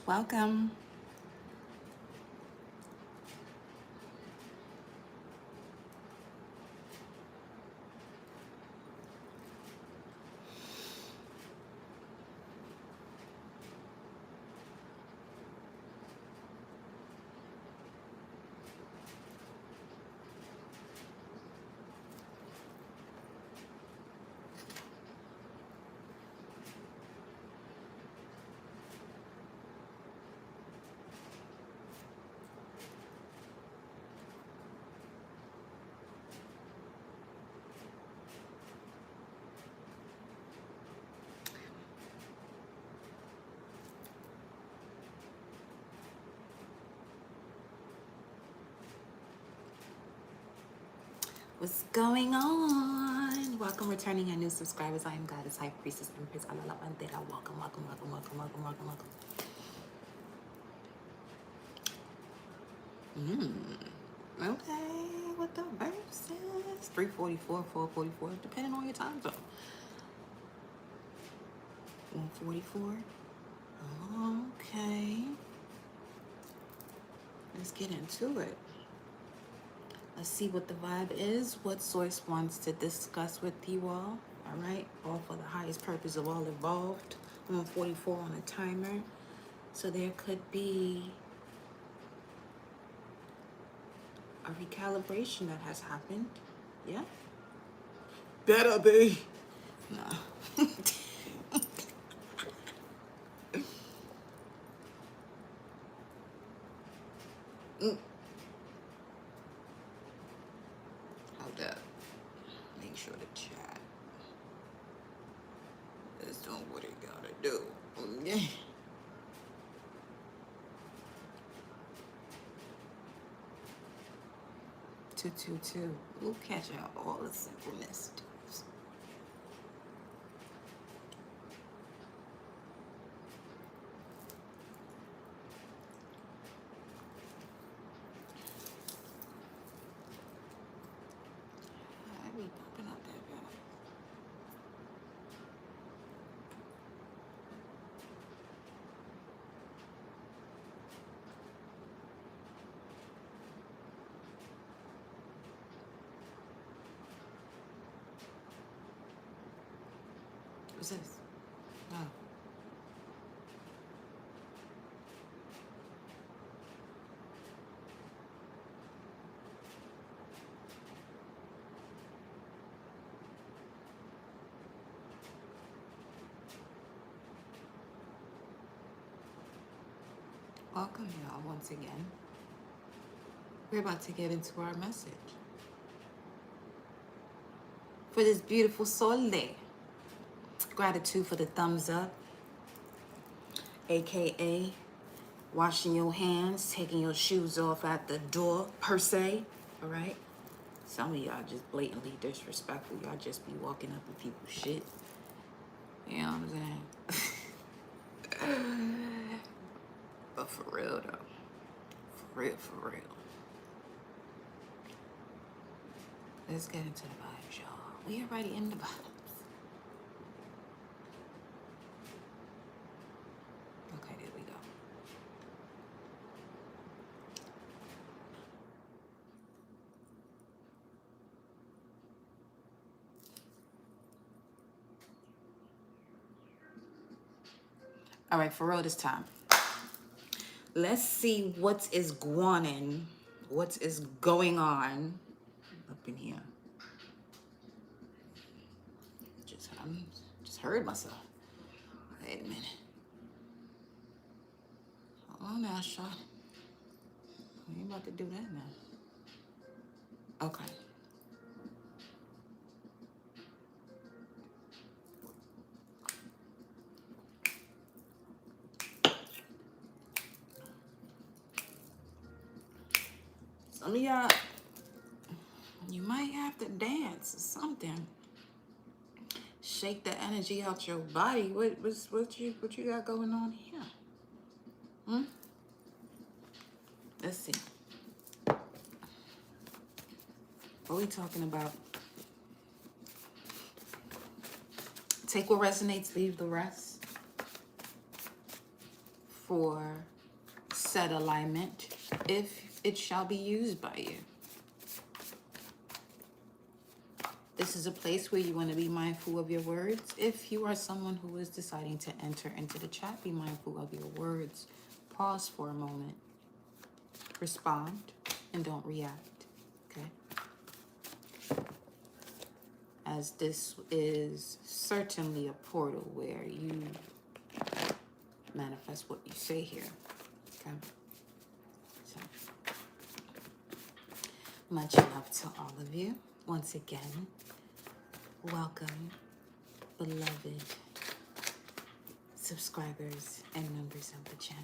Welcome. What's going on? Welcome, returning and new subscribers. I am Goddess High Priestess Empress Alba La Panthera. Welcome, welcome, welcome, welcome, welcome, welcome, welcome. Okay, what the verse is? 344, 444, depending on your time zone. 144. Okay. Let's get into it. Let's see what the vibe is, what source wants to discuss with you all. All right, all for the highest purpose of all involved. 144 on a timer. So there could be a recalibration that has happened. Yeah? Better be. No. Hold up. Make sure the chat is doing what it gotta do. Okay. Two. We'll catch out all the synchronicities. I be bumping up that guy. What's this? Oh. Welcome, y'all, once again. We're about to get into our message for this beautiful soul day. Gratitude for the thumbs up, aka washing your hands, taking your shoes off at the door, per se. All right? Some of y'all just blatantly disrespectful. Y'all just be walking up in people's shit. You know what I'm saying? But for real, though. For real. Let's get into the vibes, y'all. We already in the vibes. Okay, there we go. All right, for real this time. Let's see what is going on up in here. Just heard myself. Wait a minute. Hold on now, Shaw. We ain't about to do that now. Okay. Some of y'all, you might have to dance or something. Shake the energy out your body. What you got going on here? Let's see. What are we talking about? Take what resonates, leave the rest. for said alignment if it shall be used by you. This is a place where you want to be mindful of your words. If you are someone who is deciding to enter into the chat, be mindful of your words. Pause for a moment. Respond and don't react. Okay? As this is certainly a portal where you manifest what you say here. Okay? So, much love to all of you. Once again, welcome, beloved subscribers and members of the channel.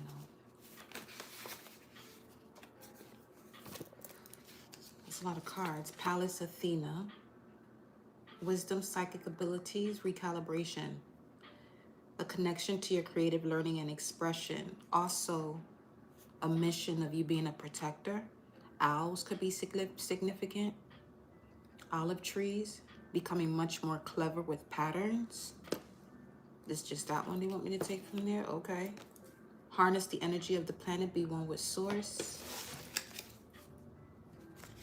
There's a lot of cards. Palace Athena, wisdom, psychic abilities, recalibration, a connection to your creative learning and expression. Also, a mission of you being a protector. Owls could be significant. Olive trees, becoming much more clever with patterns. This just that one they want me to take from there? Okay. Harness the energy of the planet, be one with source.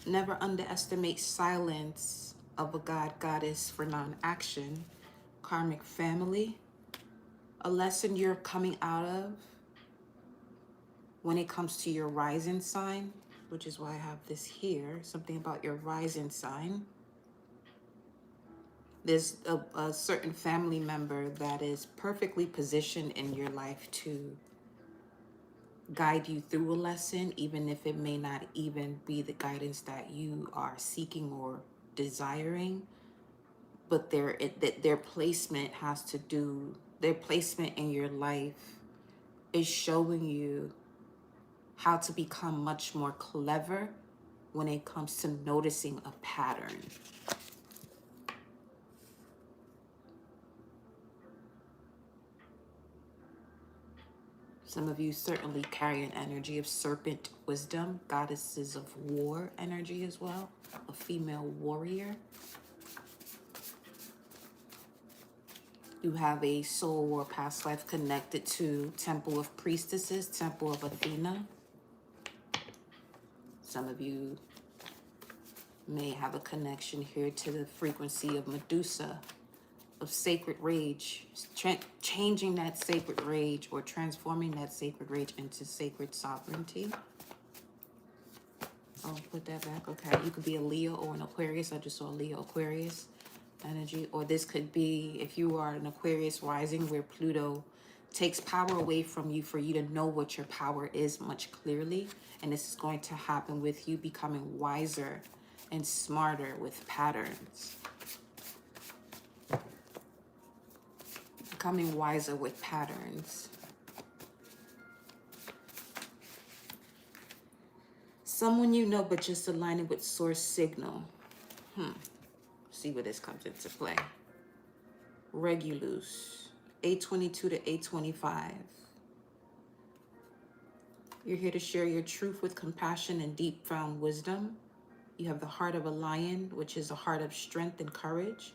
Never underestimate silence of a god, goddess for non-action. Karmic family. A lesson you're coming out of when it comes to your rising sign, which is why I have this here. Something about your rising sign. There's a certain family member that is perfectly positioned in your life to guide you through a lesson, even if it may not even be the guidance that you are seeking or desiring. But their placement has to do, their placement in your life is showing you how to become much more clever when it comes to noticing a pattern. Some of you certainly carry an energy of serpent wisdom, goddesses of war energy as well, a female warrior. You have a soul or past life connected to Temple of Priestesses, Temple of Athena. Some of you may have a connection here to the frequency of Medusa, of sacred rage, changing that sacred rage or transforming that sacred rage into sacred sovereignty. Oh, put that back. Okay, you could be a Leo or an Aquarius. I just saw Leo, Aquarius energy. Or this could be, if you are an Aquarius rising, where Pluto takes power away from you for you to know what your power is much clearly. And this is going to happen with you becoming wiser and smarter with patterns. Becoming wiser with patterns. Someone you know, but just aligning with source signal. See where this comes into play. Regulus, 822 to 825. You're here to share your truth with compassion and deep found wisdom. You have the heart of a lion, which is a heart of strength and courage.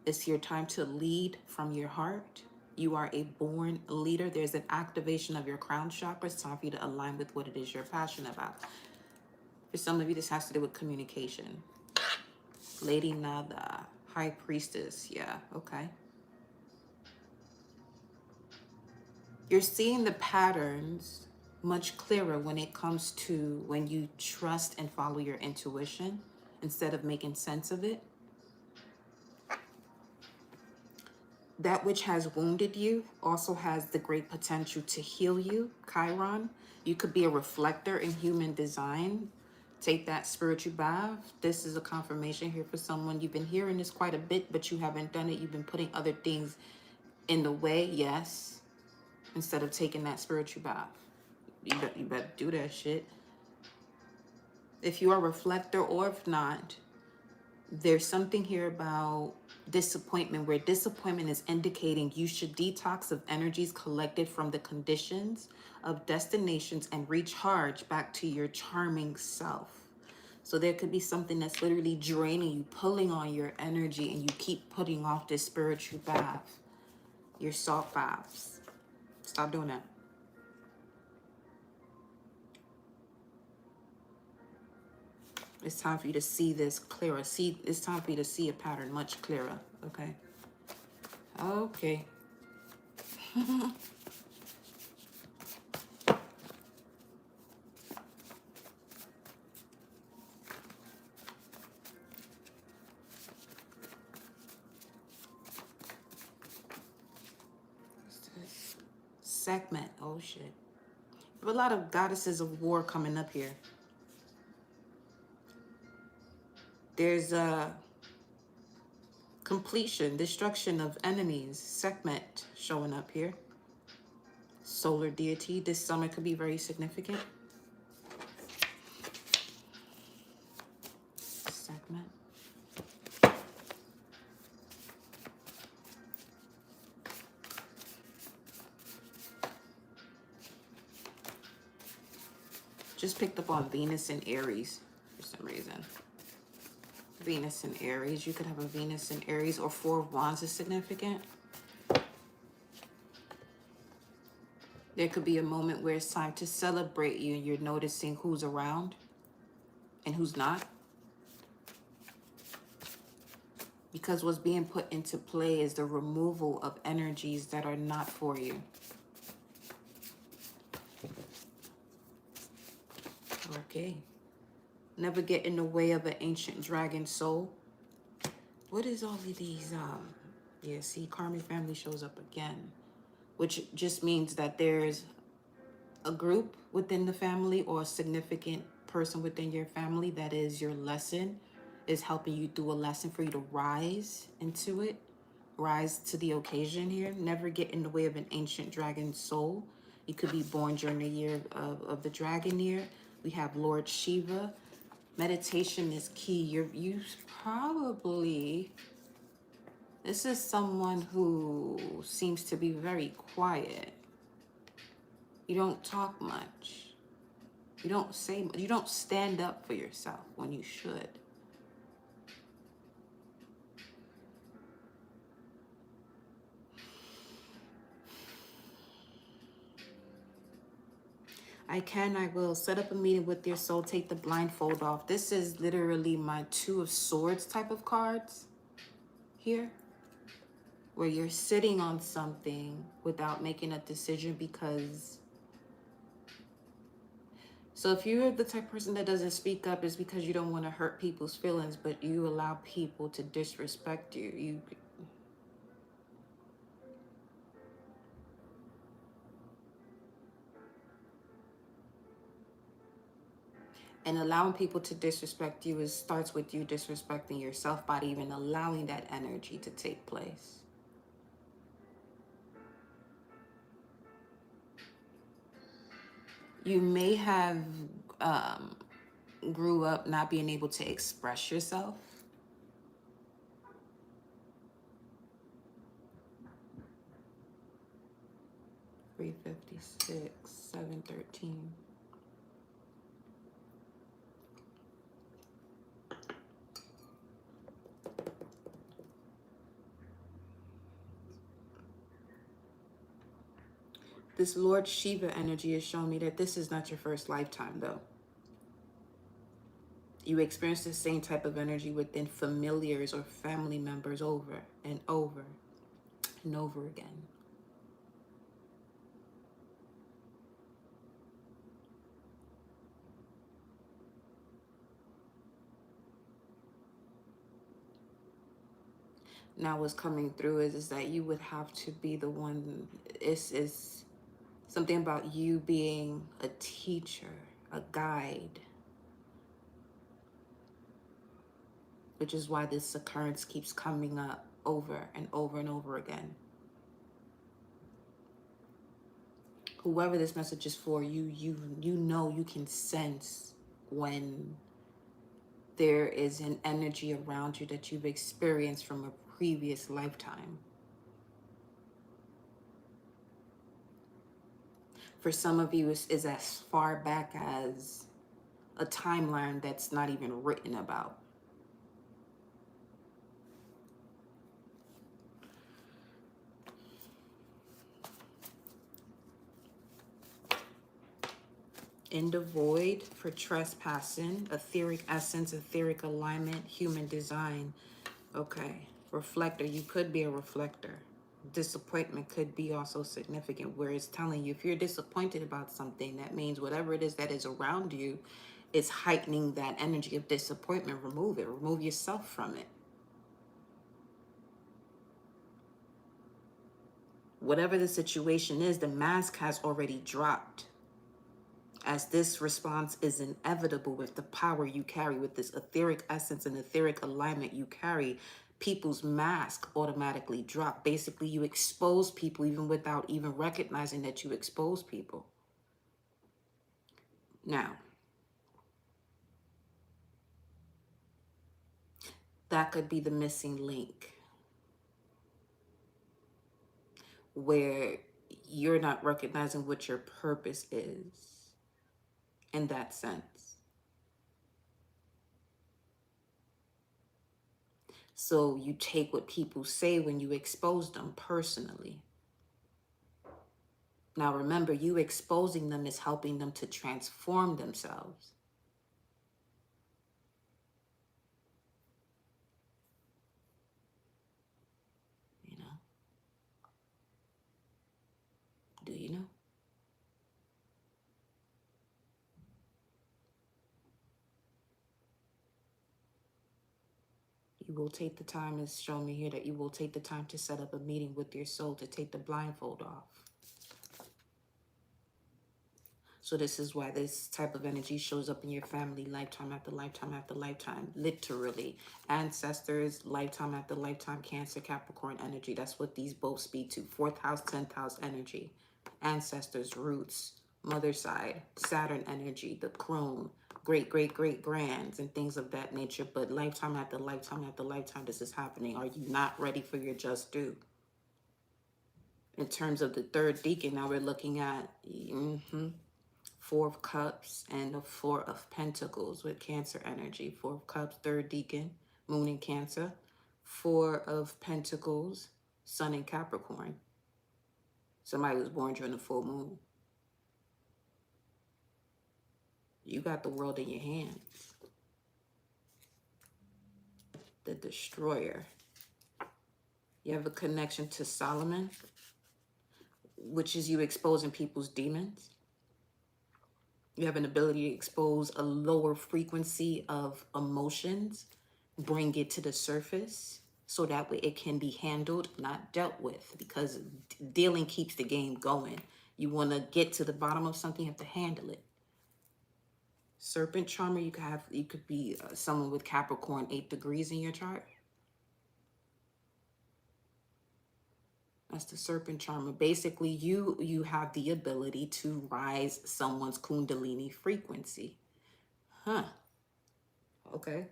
It's your time to lead from your heart. You are a born leader. There's an activation of your crown chakra. It's time for you to align with what it is you're passionate about. For some of you, this has to do with communication. Lady Nada, High Priestess. Yeah, okay. You're seeing the patterns much clearer when it comes to when you trust and follow your intuition instead of making sense of it. That which has wounded you also has the great potential to heal you. Chiron, you could be a reflector in human design. Take that spiritual bath. This is a confirmation here for someone. You've been hearing this quite a bit, but you haven't done it. You've been putting other things in the way, yes, instead of taking that spiritual bath. You better do that shit. If you are a reflector or if not, there's something here about disappointment, where disappointment is indicating you should detox of energies collected from the conditions of destinations and recharge back to your charming self. So there could be something that's literally draining you, pulling on your energy, and you keep putting off this spiritual bath, your salt baths. Stop doing that. It's time for you to see this clearer. It's time for you to see a pattern much clearer. Okay. Okay. What's this? Segment. Oh shit. We have a lot of goddesses of war coming up here. There's a completion, destruction of enemies. Segment showing up here. Solar deity. This summer could be very significant. Segment. Just picked up on Venus and Aries for some reason. Venus and Aries. You could have a Venus and Aries, or Four of Wands is significant. There could be a moment where it's time to celebrate you and you're noticing who's around and who's not. Because what's being put into play is the removal of energies that are not for you. Okay. Never get in the way of an ancient dragon soul. What is all of these? Yeah, see, karmic family shows up again. Which just means that there's a group within the family or a significant person within your family that is your lesson, is helping you through a lesson for you to rise into it. Rise to the occasion here. Never get in the way of an ancient dragon soul. You could be born during the year of the dragon year. We have Lord Shiva. Meditation is key. You probably, this is someone who seems to be very quiet. You don't talk much. You don't say, you don't stand up for yourself when you should. I will set up a meeting with your soul. Take the blindfold off. This is literally my Two of Swords type of cards here, where you're sitting on something without making a decision because... So if you're the type of person that doesn't speak up, it's because you don't want to hurt people's feelings, but you allow people to disrespect you. And allowing people to disrespect you starts with you disrespecting yourself by even allowing that energy to take place. You may have grew up not being able to express yourself. $356, $713. This Lord Shiva energy is showing me that this is not your first lifetime, though. You experience the same type of energy within familiars or family members over and over and over again. Now what's coming through is that you would have to be the one. It's something about you being a teacher, a guide, which is why this occurrence keeps coming up over and over and over again. Whoever this message is for, you know, you can sense when there is an energy around you that you've experienced from a previous lifetime. For some of you, it's as far back as a timeline that's not even written about. In the void for trespassing, etheric essence, etheric alignment, human design. Okay, reflector, you could be a reflector. Disappointment could be also significant, where it's telling you if you're disappointed about something, that means whatever it is that is around you is heightening that energy of disappointment. Remove it, remove yourself from it. Whatever the situation is, the mask has already dropped. As this response is inevitable with the power you carry, with this etheric essence and etheric alignment you carry, people's mask automatically drop. Basically, you expose people even without even recognizing that you expose people. Now, that could be the missing link where you're not recognizing what your purpose is in that sense. So you take what people say when you expose them personally. Now remember, you exposing them is helping them to transform themselves. You know? Do you know? You will take the time, it's showing me here that you will take the time to set up a meeting with your soul to take the blindfold off. So this is why this type of energy shows up in your family lifetime after lifetime after lifetime. Literally. Ancestors, lifetime after lifetime, Cancer, Capricorn energy. That's what these both speak to. 4th house, 10th house energy. Ancestors, roots, mother side, Saturn energy, the crone, great, great, great grands, and things of that nature. But lifetime after lifetime after lifetime, this is happening. Are you not ready for your just due? In terms of the 3rd deacon, now we're looking at 4 of Cups and the 4 of Pentacles with Cancer energy. 4 of Cups, 3rd deacon, Moon in Cancer. 4 of Pentacles, Sun in Capricorn. Somebody was born during the full moon. You got the world in your hands. The Destroyer. You have a connection to Solomon, which is you exposing people's demons. You have an ability to expose a lower frequency of emotions, bring it to the surface, so that way it can be handled, not dealt with, because dealing keeps the game going. You want to get to the bottom of something, you have to handle it. Serpent charmer, you could be someone with Capricorn 8 degrees in your chart. That's the serpent charmer. Basically, you have the ability to rise someone's kundalini frequency. Huh. Okay.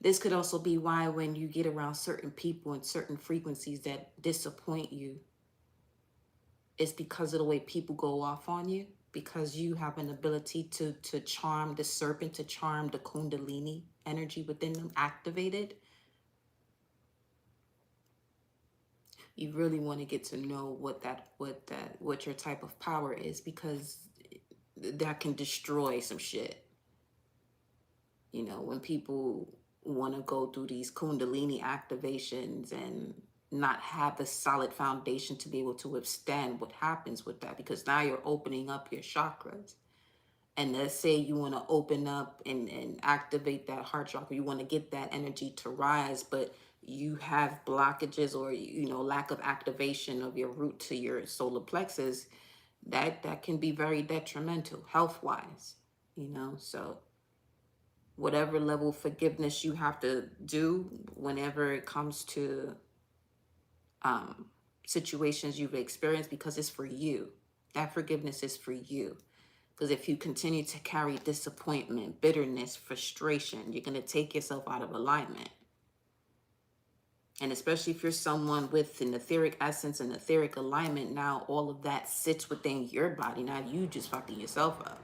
This could also be why when you get around certain people and certain frequencies that disappoint you, it's because of the way people go off on you, because you have an ability to charm the serpent, to charm the kundalini energy within them, activated. You really want to get to know what your type of power is, because that can destroy some shit. You know, when people want to go through these kundalini activations and not have the solid foundation to be able to withstand what happens with that, because now you're opening up your chakras. And let's say you want to open up and activate that heart chakra, you want to get that energy to rise, but you have blockages or, you know, lack of activation of your root to your solar plexus, that can be very detrimental health-wise, you know. So whatever level of forgiveness you have to do whenever it comes to situations you've experienced, because it's for you. That forgiveness is for you. Because if you continue to carry disappointment, bitterness, frustration, you're going to take yourself out of alignment. And especially if you're someone with an etheric essence and etheric alignment, now all of that sits within your body. Now you just fucking yourself up.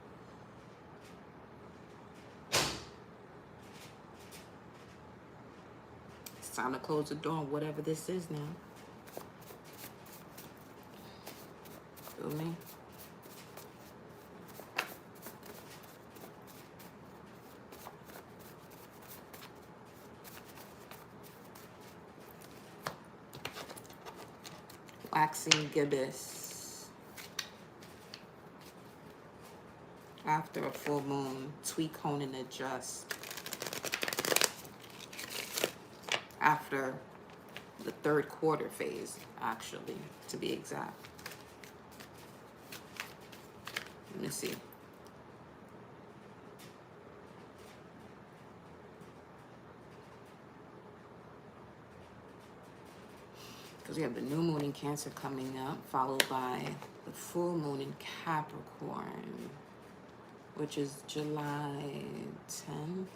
It's time to close the door on whatever this is now. Feel me? Waxing gibbous. After a full moon, tweak, hone, and adjust. After the third quarter phase, actually, to be exact. Let me see. Because we have the new moon in Cancer coming up, followed by the full moon in Capricorn, which is July 10th.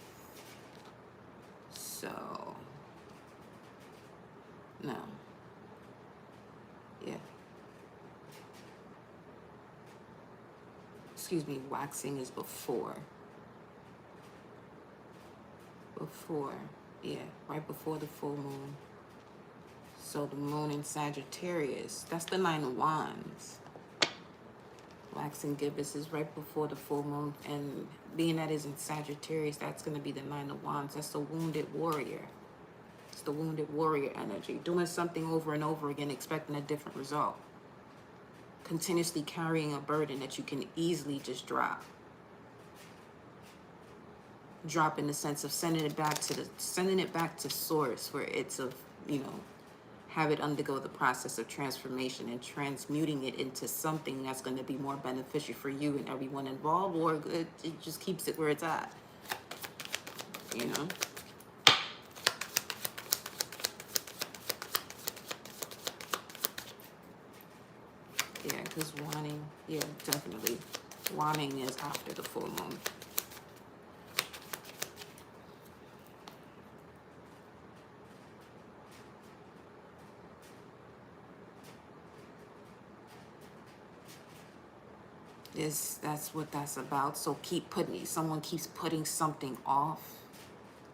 So, no. Yeah. Excuse me, waxing is before. Yeah, right before the full moon. So the moon in Sagittarius, that's the 9 of Wands. Waxing gibbous is right before the full moon, and being that is in Sagittarius, that's going to be the 9 of Wands. That's the wounded warrior. It's the wounded warrior energy, doing something over and over again, expecting a different result. Continuously carrying a burden that you can easily just drop. Drop in the sense of sending it back to source, where it's of, you know, have it undergo the process of transformation and transmuting it into something that's going to be more beneficial for you and everyone involved, or it just keeps it where it's at, you know. Yeah, because wanting, yeah, definitely. Wanting is after the full moon. That's what that's about. So someone keeps putting something off,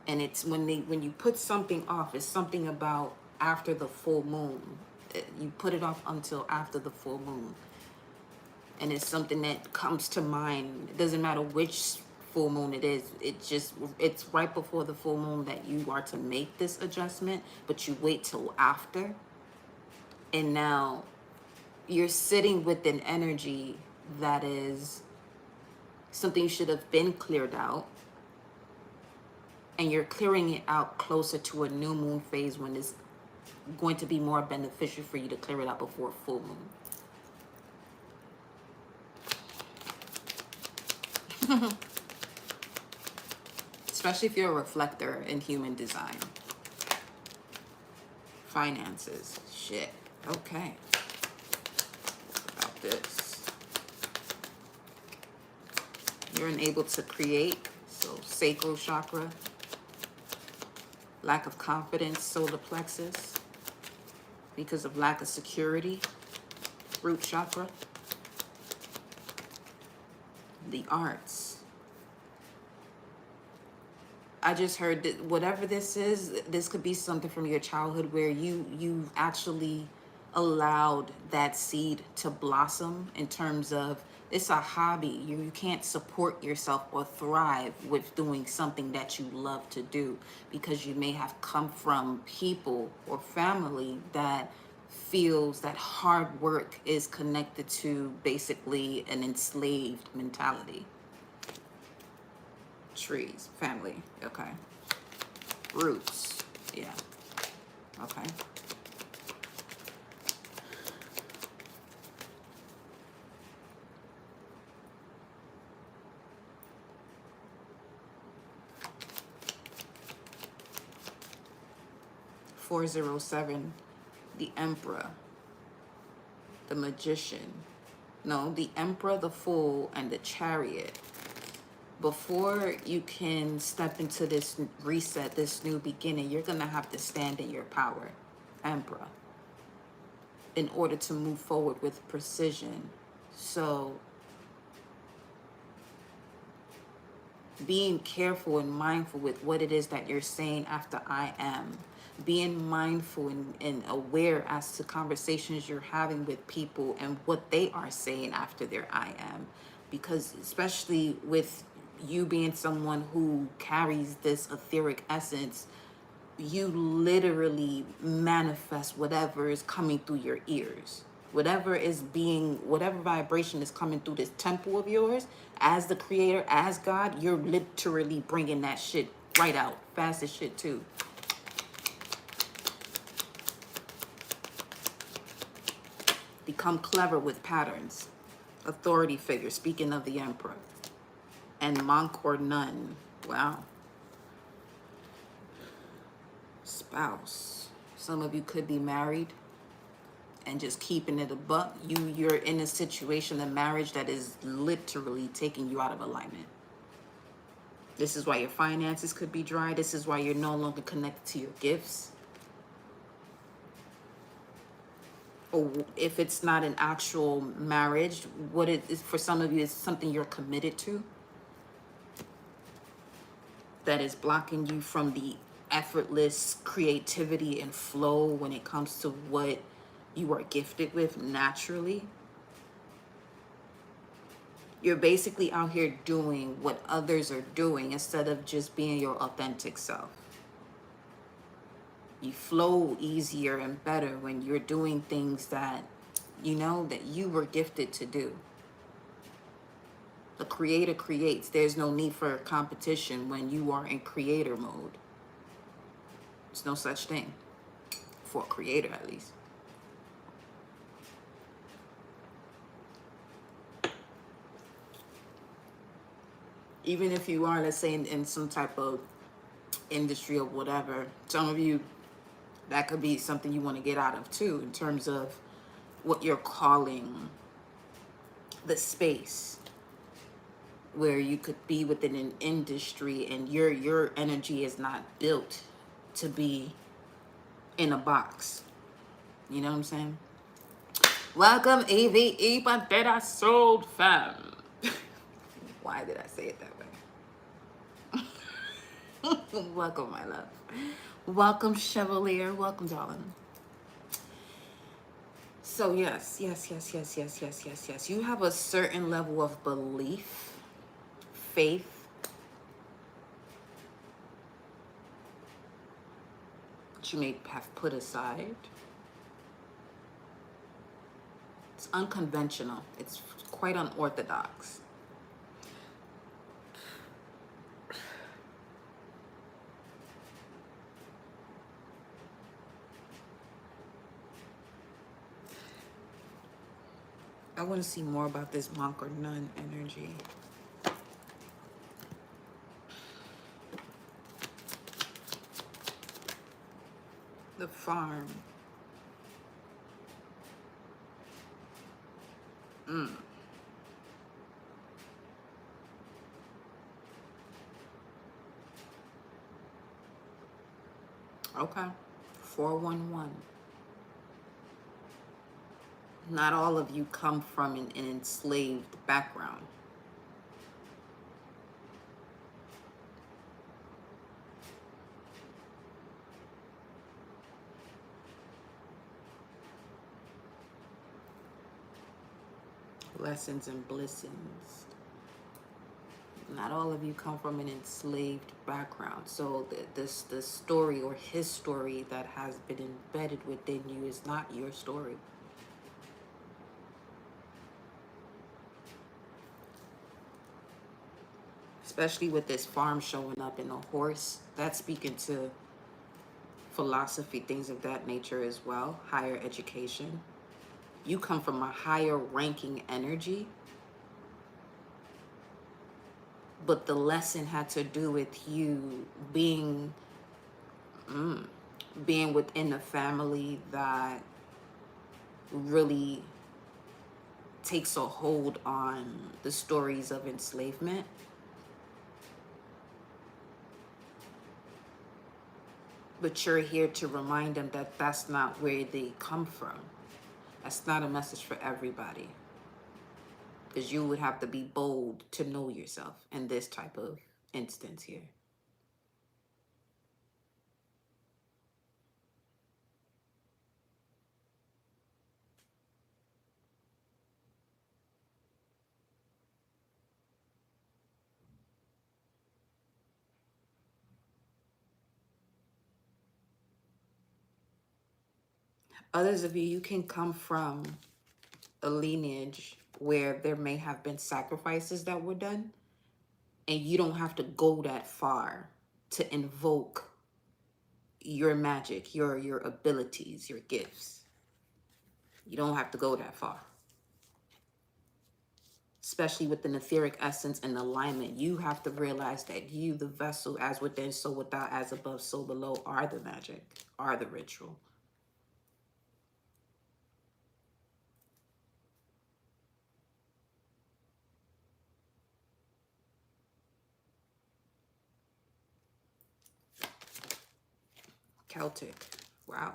and it's when you put something off, it's something about after the full moon. You put it off until after the full moon, and it's something that comes to mind. It doesn't matter which full moon it is. It's right before the full moon that you are to make this adjustment, but you wait till after, and now you're sitting with an energy that is something should have been cleared out, and you're clearing it out closer to a new moon phase when it's going to be more beneficial for you to clear it out before a full moon. Especially if you're a reflector in human design. Finances. Shit. Okay. About this. You're unable to create, so sacral chakra. Lack of confidence, solar plexus. Because of lack of security, root chakra. The arts. I just heard that whatever this is, this could be something from your childhood where you actually allowed that seed to blossom, in terms of it's a hobby. You can't support yourself or thrive with doing something that you love to do, because you may have come from people or family that feels that hard work is connected to basically an enslaved mentality. Trees, family, okay. Roots, yeah, okay. .407, the Emperor, the Magician. No, the Emperor, the Fool, and the Chariot. Before you can step into this reset, this new beginning, you're going to have to stand in your power, Emperor, in order to move forward with precision. So being careful and mindful with what it is that you're saying after I am. being mindful and aware as to conversations you're having with people and what they are saying after their I am. Because especially with you being someone who carries this etheric essence, you literally manifest whatever is coming through your ears. Whatever vibration is coming through this temple of yours, as the creator, as God, you're literally bringing that shit right out, fast as shit too. Become clever with patterns. Authority figure, speaking of the emperor. And monk or nun. Wow. Spouse. Some of you could be married and just keeping it a buck. You're in a situation, a marriage that is literally taking you out of alignment. This is why your finances could be dry. This is why you're no longer connected to your gifts. Or if it's not an actual marriage, what it is for some of you is something you're committed to that is blocking you from the effortless creativity and flow when it comes to what you are gifted with naturally. You're basically out here doing what others are doing instead of just being your authentic self. You flow easier and better when you're doing things that you know that you were gifted to do. The creator creates. There's no need for competition when you are in creator mode. There's no such thing for a creator, at least. Even if you are, let's say, in some type of industry or whatever, some of you, that could be something you want to get out of too, in terms of what you're calling the space where you could be within an industry and your energy is not built to be in a box. You know what I'm saying? Welcome, AVE Panthera Soul Fam. Why did I say it that way? Welcome, my love. Welcome, Chevalier. Welcome, darling. So yes. You have a certain level of belief, faith, that you may have put aside. It's unconventional. It's quite unorthodox. I want to see more about this monk or nun energy. The farm. Okay. 411. Not all of you come from an enslaved background. Lessons and blessings. Not all of you come from an enslaved background. So the story or his story that has been embedded within you is not your story. Especially with this farm showing up in a horse, that's speaking to philosophy, things of that nature as well, higher education. You come from a higher ranking energy, but the lesson had to do with you being within a family that really takes a hold on the stories of enslavement. But you're here to remind them that that's not where they come from. That's not a message for everybody. Because you would have to be bold to know yourself in this type of instance here. Others of you, you can come from a lineage where there may have been sacrifices that were done, and you don't have to go that far to invoke your magic, your abilities, your gifts. You don't have to go that far. Especially with an etheric essence and alignment, you have to realize that you, the vessel, as within, so without, as above, so below, are the magic, are the ritual. Celtic. Wow.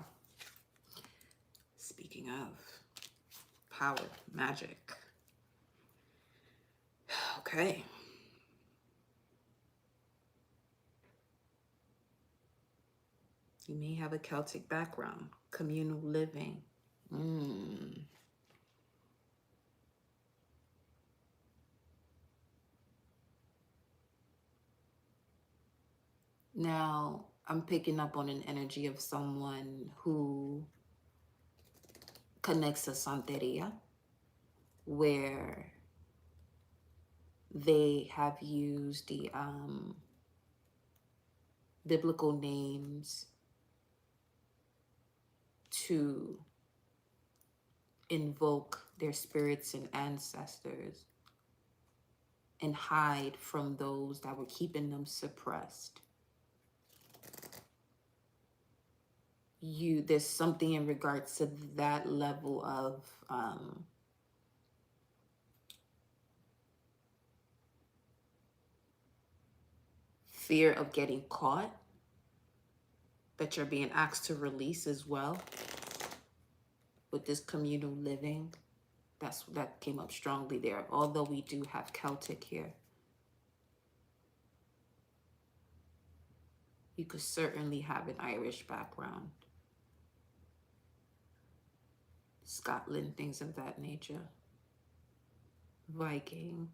Speaking of power, magic. Okay. You may have a Celtic background. Communal living. Now, I'm picking up on an energy of someone who connects to Santeria, where they have used the biblical names to invoke their spirits and ancestors and hide from those that were keeping them suppressed. There's something in regards to that level of fear of getting caught that you're being asked to release as well with this communal living. That came up strongly there, although we do have Celtic here. You could certainly have an Irish background, Scotland, things of that nature, Viking.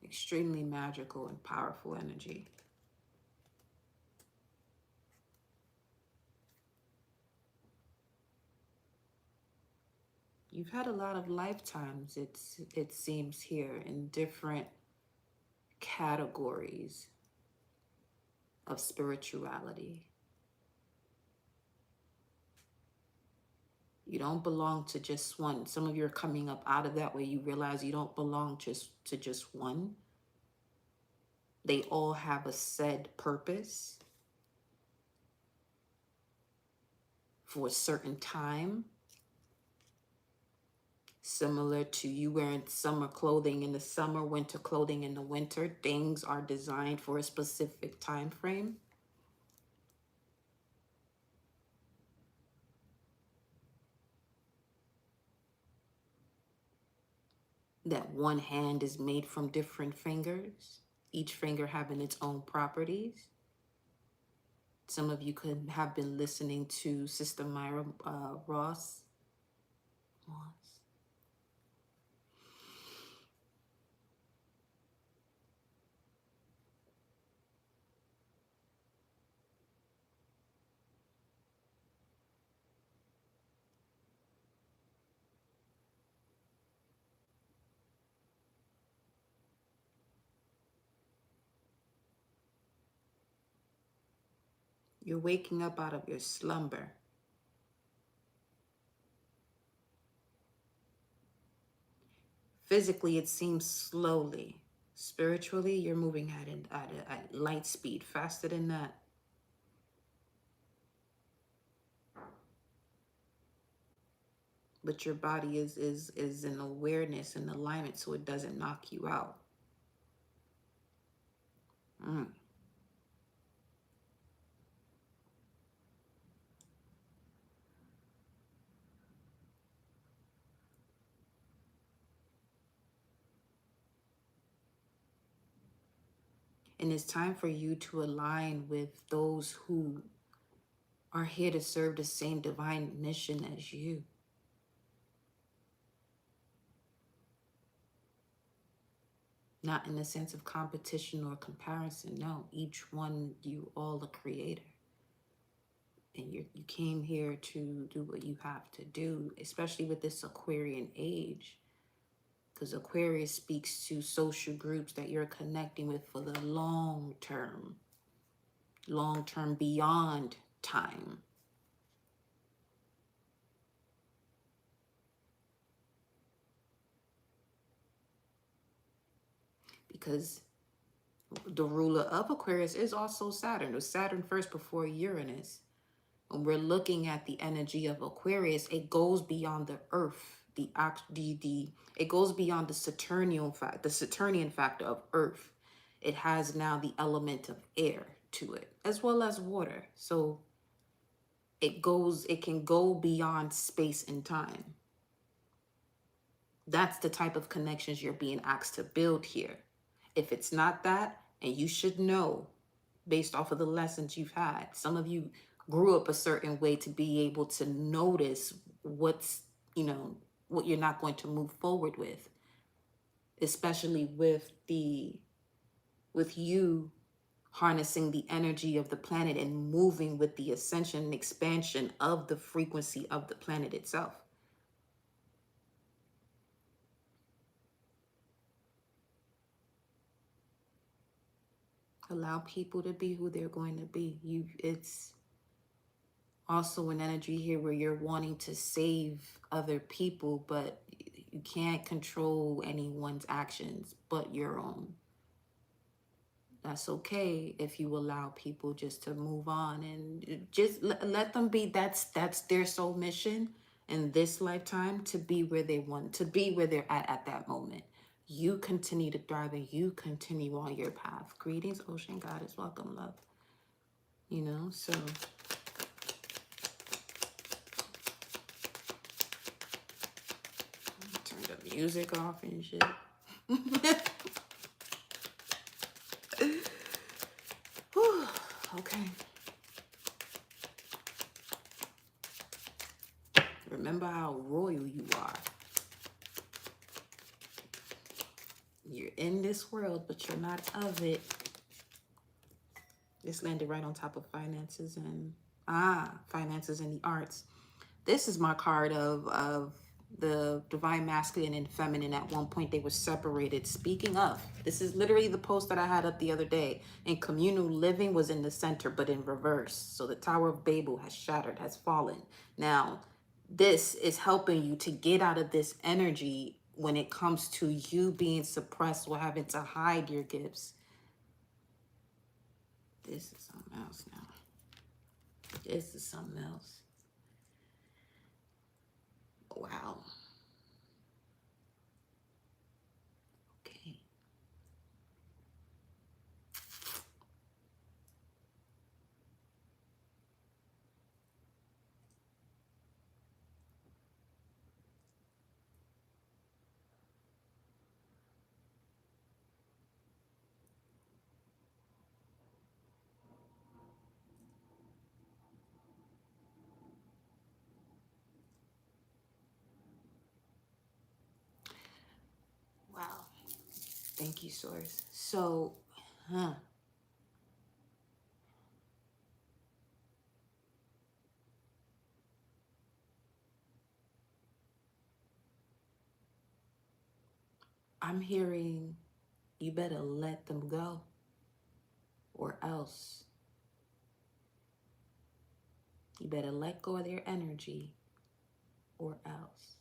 Extremely magical and powerful energy. You've had a lot of lifetimes, it seems here, in different categories of spirituality. You don't belong to just one. Some of you are coming up out of that where you realize you don't belong to just one. They all have a said purpose for a certain time. Similar to you wearing summer clothing in the summer, winter clothing in the winter. Things are designed for a specific time frame. That one hand is made from different fingers, each finger having its own properties. Some of you could have been listening to Sister Myra Ross. You're waking up out of your slumber. Physically, it seems slowly. Spiritually, you're moving at light speed, faster than that. But your body is in awareness and alignment, so it doesn't knock you out. And it's time for you to align with those who are here to serve the same divine mission as you. Not in the sense of competition or comparison. No, each one, you all a creator. And you came here to do what you have to do, especially with this Aquarian age. Because Aquarius speaks to social groups that you're connecting with for the long term beyond time. Because the ruler of Aquarius is also Saturn. It was Saturn first before Uranus. When we're looking at the energy of Aquarius, it goes beyond the earth. It goes beyond the Saturnian factor of earth. It has now the element of air to it, as well as water. So it can go beyond space and time. That's the type of connections you're being asked to build here. If it's not that, and you should know based off of the lessons you've had, some of you grew up a certain way to be able to notice what's, what you're not going to move forward with, especially with you harnessing the energy of the planet and moving with the ascension and expansion of the frequency of the planet itself. Allow people to be who they're going to be. It's also an energy here where you're wanting to save other people, but you can't control anyone's actions but your own. That's okay if you allow people just to move on and just let them be. That's their soul mission in this lifetime, to be where they want to be, where they're at that moment. You continue to thrive and you continue on your path. Greetings, Ocean Goddess. Welcome, love. So turn the music off and shit. Whew, okay. Remember how royal you are. You're in this world, but you're not of it. This landed right on top of finances and the arts. This is my card of the divine masculine and feminine. At one point they were separated. Speaking of, this is literally the post that I had up the other day. And communal living was in the center, but in reverse. So the Tower of Babel has shattered, has fallen. Now, this is helping you to get out of this energy when it comes to you being suppressed or having to hide your gifts. This is something else now. This is something else. Wow. Okay. Wow. Thank you, Source. So, I'm hearing you better let them go or else. You better let go of their energy or else.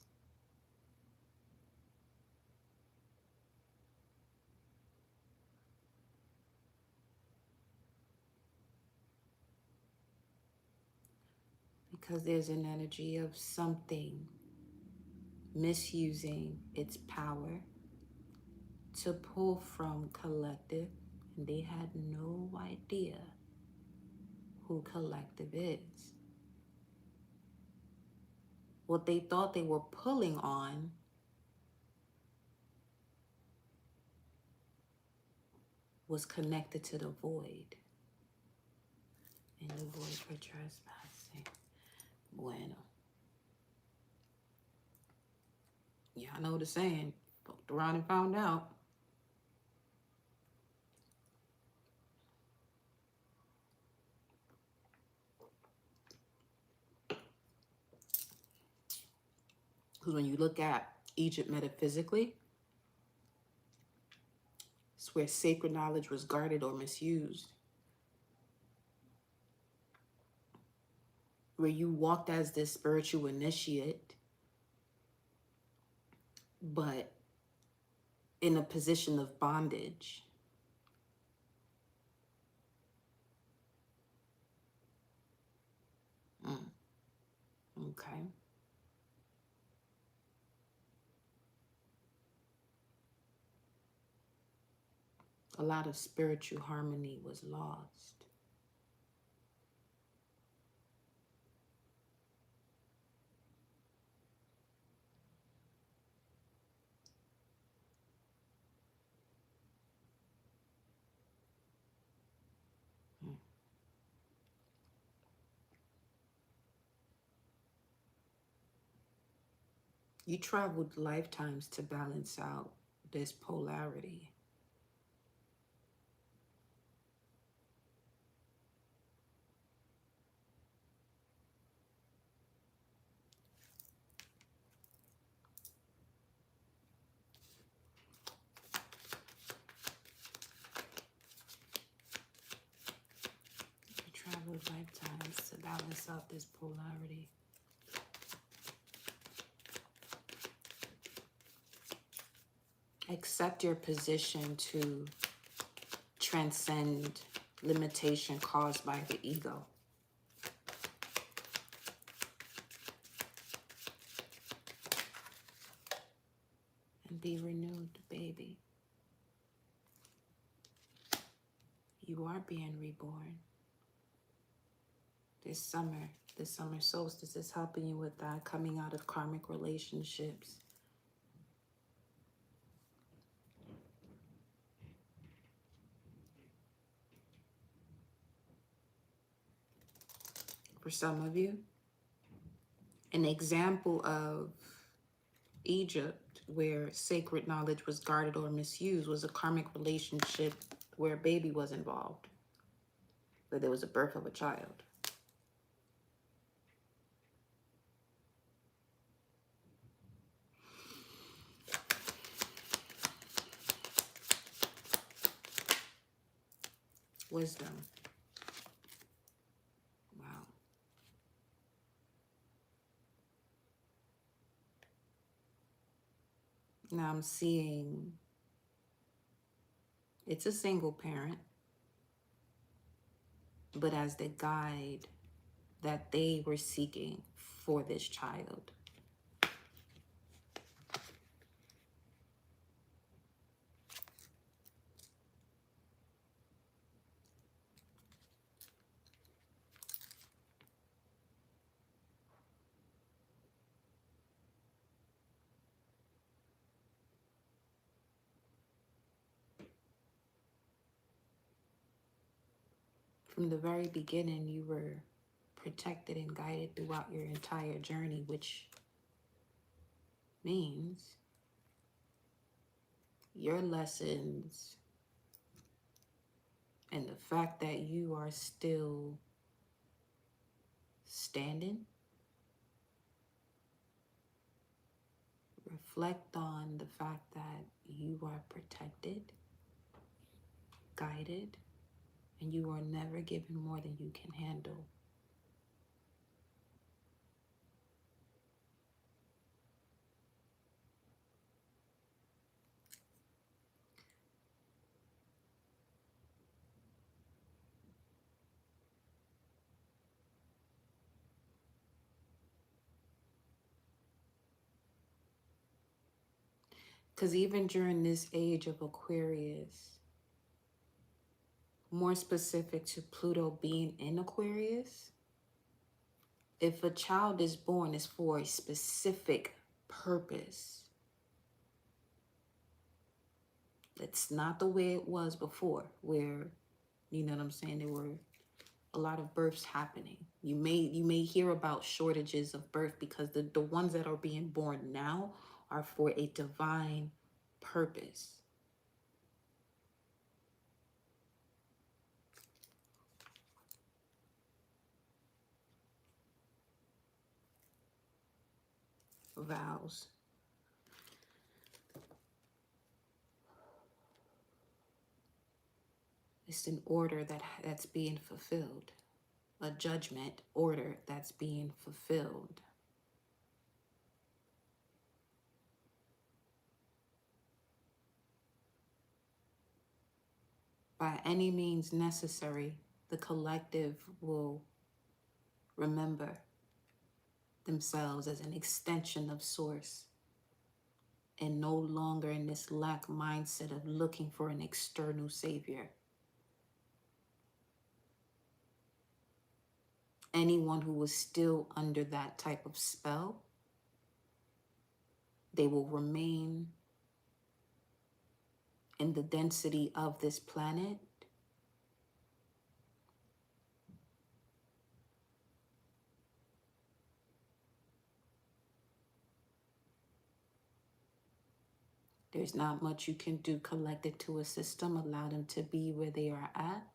Because there's an energy of something misusing its power to pull from collective, and they had no idea who collective is. What they thought they were pulling on was connected to the void. And the void for trespassing. Bueno. Yeah, I know the saying. Fucked around and found out. Because when you look at Egypt metaphysically, it's where sacred knowledge was guarded or misused. Where you walked as this spiritual initiate, but in a position of bondage. Okay. A lot of spiritual harmony was lost. You traveled lifetimes to balance out this polarity. You traveled lifetimes to balance out this polarity. Accept your position to transcend limitation caused by the ego. And be renewed, baby. You are being reborn. This summer solstice is helping you with that, coming out of karmic relationships. For some of you, an example of Egypt, where sacred knowledge was guarded or misused, was a karmic relationship where a baby was involved, where there was a birth of a child. Wisdom. Wow. Now I'm seeing it's a single parent, but as the guide that they were seeking for this child. From the very beginning, you were protected and guided throughout your entire journey, which means your lessons and the fact that you are still standing reflect on the fact that you are protected, guided, and you are never given more than you can handle. Because even during this age of Aquarius, more specific to Pluto being in Aquarius, if a child is born, it's for a specific purpose. It's not the way it was before, where, you know what I'm saying, there were a lot of births happening. You may hear about shortages of birth because the ones that are being born now are for a divine purpose. vows. It's an order that's being fulfilled. A judgment order that's being fulfilled. By any means necessary, the collective will remember themselves as an extension of source and no longer in this lack mindset of looking for an external savior. Anyone who was still under that type of spell, they will remain in the density of this planet There's not much you can do collected to a system. Allow them to be where they are at,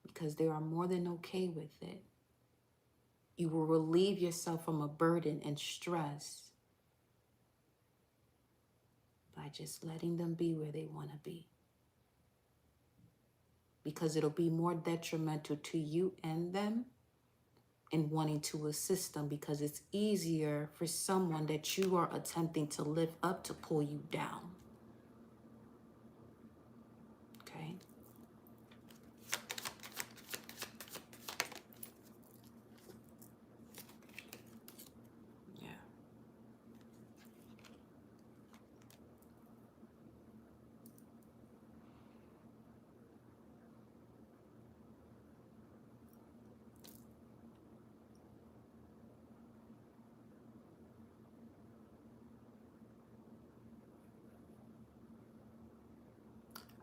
because they are more than okay with it. You will relieve yourself from a burden and stress by just letting them be where they want to be. Because it'll be more detrimental to you and them in wanting to assist them, because it's easier for someone that you are attempting to lift up to pull you down. Okay? Yeah.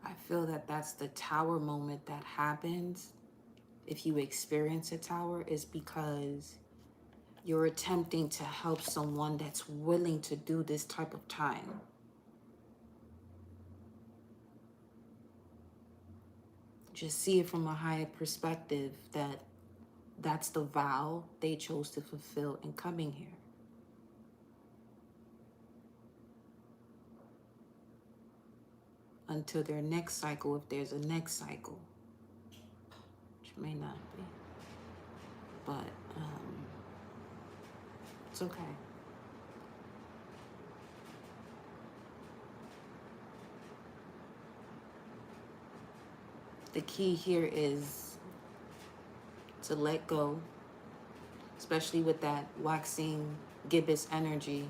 I feel that that's the tower moment that happens. If you experience a tower, is because you're attempting to help someone that's willing to do this type of time. Just see it from a higher perspective, that that's the vow they chose to fulfill in coming here. Until their next cycle, if there's a next cycle, which may not be. But it's okay. The key here is to let go, especially with that waxing gibbous energy.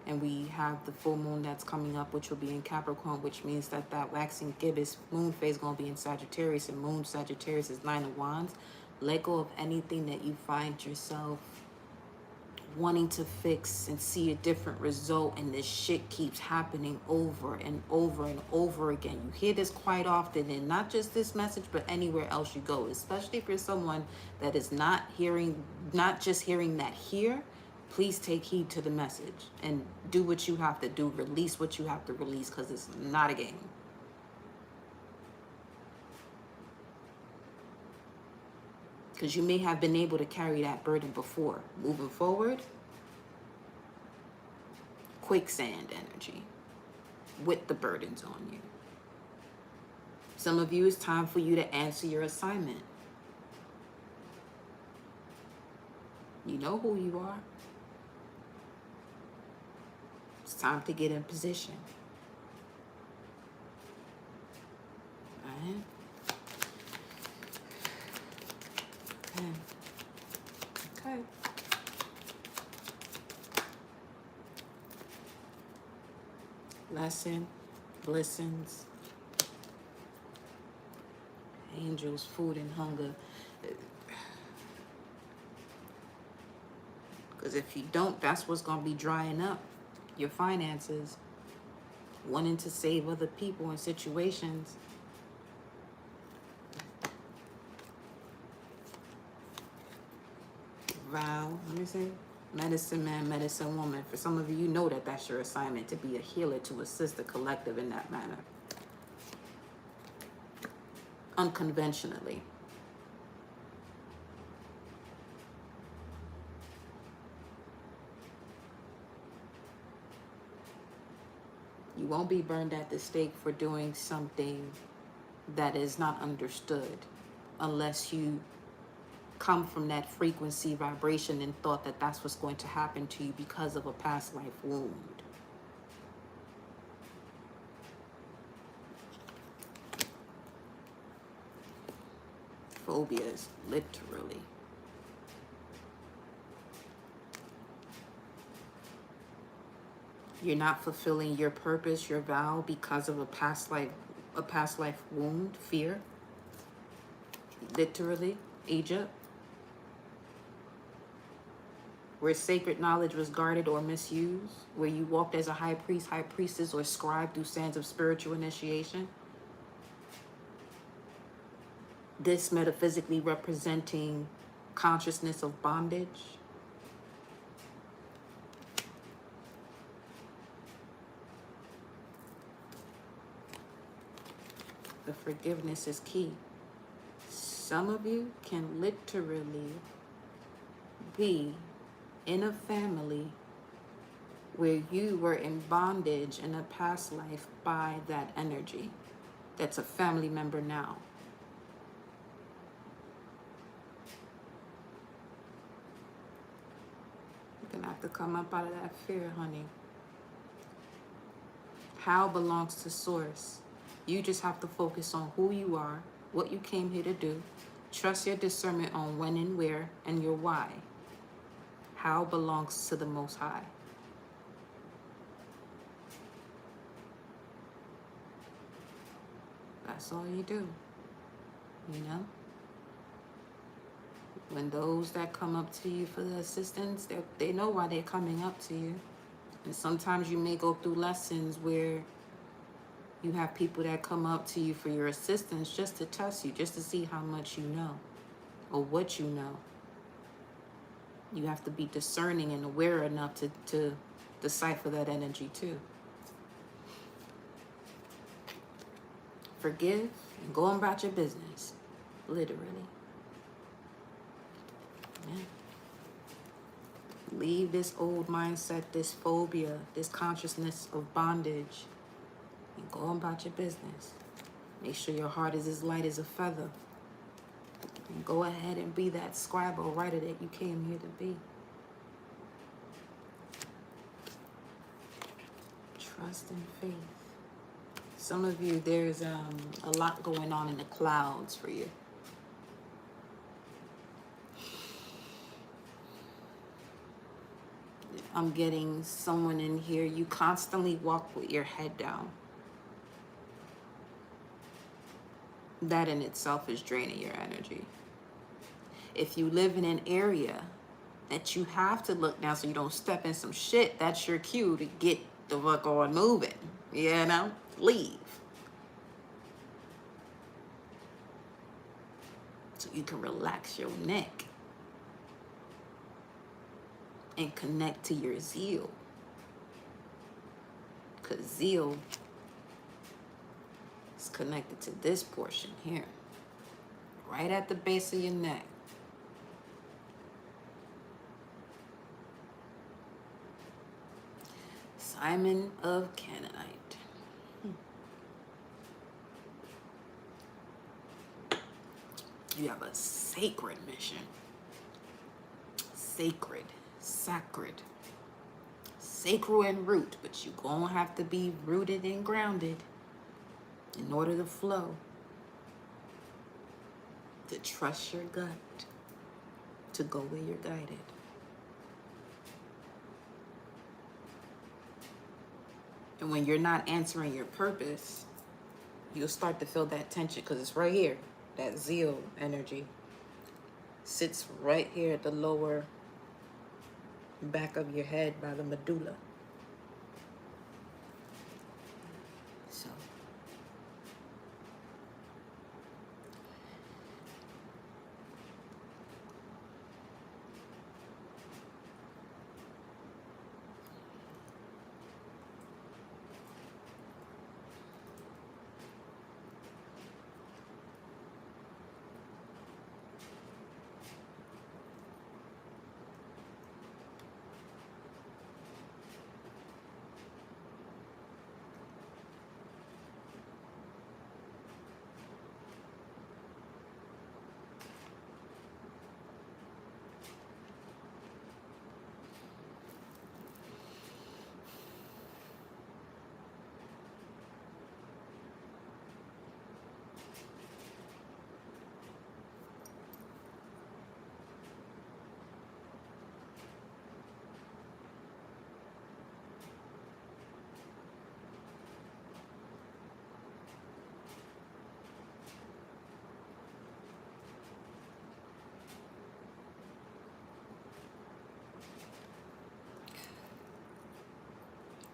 And we have the full moon that's coming up, which will be in Capricorn, which means that that waxing gibbous moon phase is going to be in Sagittarius, and moon Sagittarius is 9 of Wands. Let go of anything that you find yourself wanting to fix and see a different result, and this shit keeps happening over and over and over again. You hear this quite often, and not just this message, but anywhere else you go, especially if you're someone that is not just hearing that here. Please take heed to the message and do what you have to do. Release what you have to release, because it's not a game. Because you may have been able to carry that burden before. Moving forward, quicksand energy with the burdens on you. Some of you, it's time for you to answer your assignment. You know who you are. It's time to get in position. All right? Okay. Lesson, blessings, angels, food and hunger. Because if you don't, that's what's going to be drying up your finances. Wanting to save other people in situations. Vow, let me see. Medicine man, medicine woman. For some of you, you know that that's your assignment, to be a healer, to assist the collective in that manner. Unconventionally. You won't be burned at the stake for doing something that is not understood unless you come from that frequency vibration and thought that that's what's going to happen to you because of a past life wound. Phobias, literally. You're not fulfilling your purpose, your vow, because of a past life wound, fear. Literally, Egypt, where sacred knowledge was guarded or misused, where you walked as a high priest, high priestess, or scribe through sands of spiritual initiation. This metaphysically representing consciousness of bondage. The forgiveness is key. Some of you can literally be in a family where you were in bondage in a past life by that energy that's a family member now. You're gonna have to come up out of that fear, honey. How belongs to source. You just have to focus on who you are, what you came here to do. Trust your discernment on when and where and your why. How belongs to the Most High. That's all you do, you know? When those that come up to you for the assistance, they know why they're coming up to you. And sometimes you may go through lessons where you have people that come up to you for your assistance just to test you, just to see how much you know or what you know. You have to be discerning and aware enough to decipher that energy too. Forgive and go on about your business, literally. Yeah. Leave this old mindset, this phobia, this consciousness of bondage, and go on about your business. Make sure your heart is as light as a feather. And go ahead and be that scribe or writer that you came here to be. Trust and faith. Some of you, there's a lot going on in the clouds for you. I'm getting someone in here, you constantly walk with your head down. That in itself is draining your energy. If you live in an area that you have to look down so you don't step in some shit, that's your cue to get the fuck on moving. You know? Leave. So you can relax your neck and connect to your zeal. Because zeal is connected to this portion here. Right at the base of your neck. Simon of Canaanite. You have a sacred mission. Sacred. Sacred. Sacral and root, but you're gonna have to be rooted and grounded in order to flow. To trust your gut. To go where you're guided. And when you're not answering your purpose, you'll start to feel that tension because it's right here. That zeal energy sits right here at the lower back of your head by the medulla. So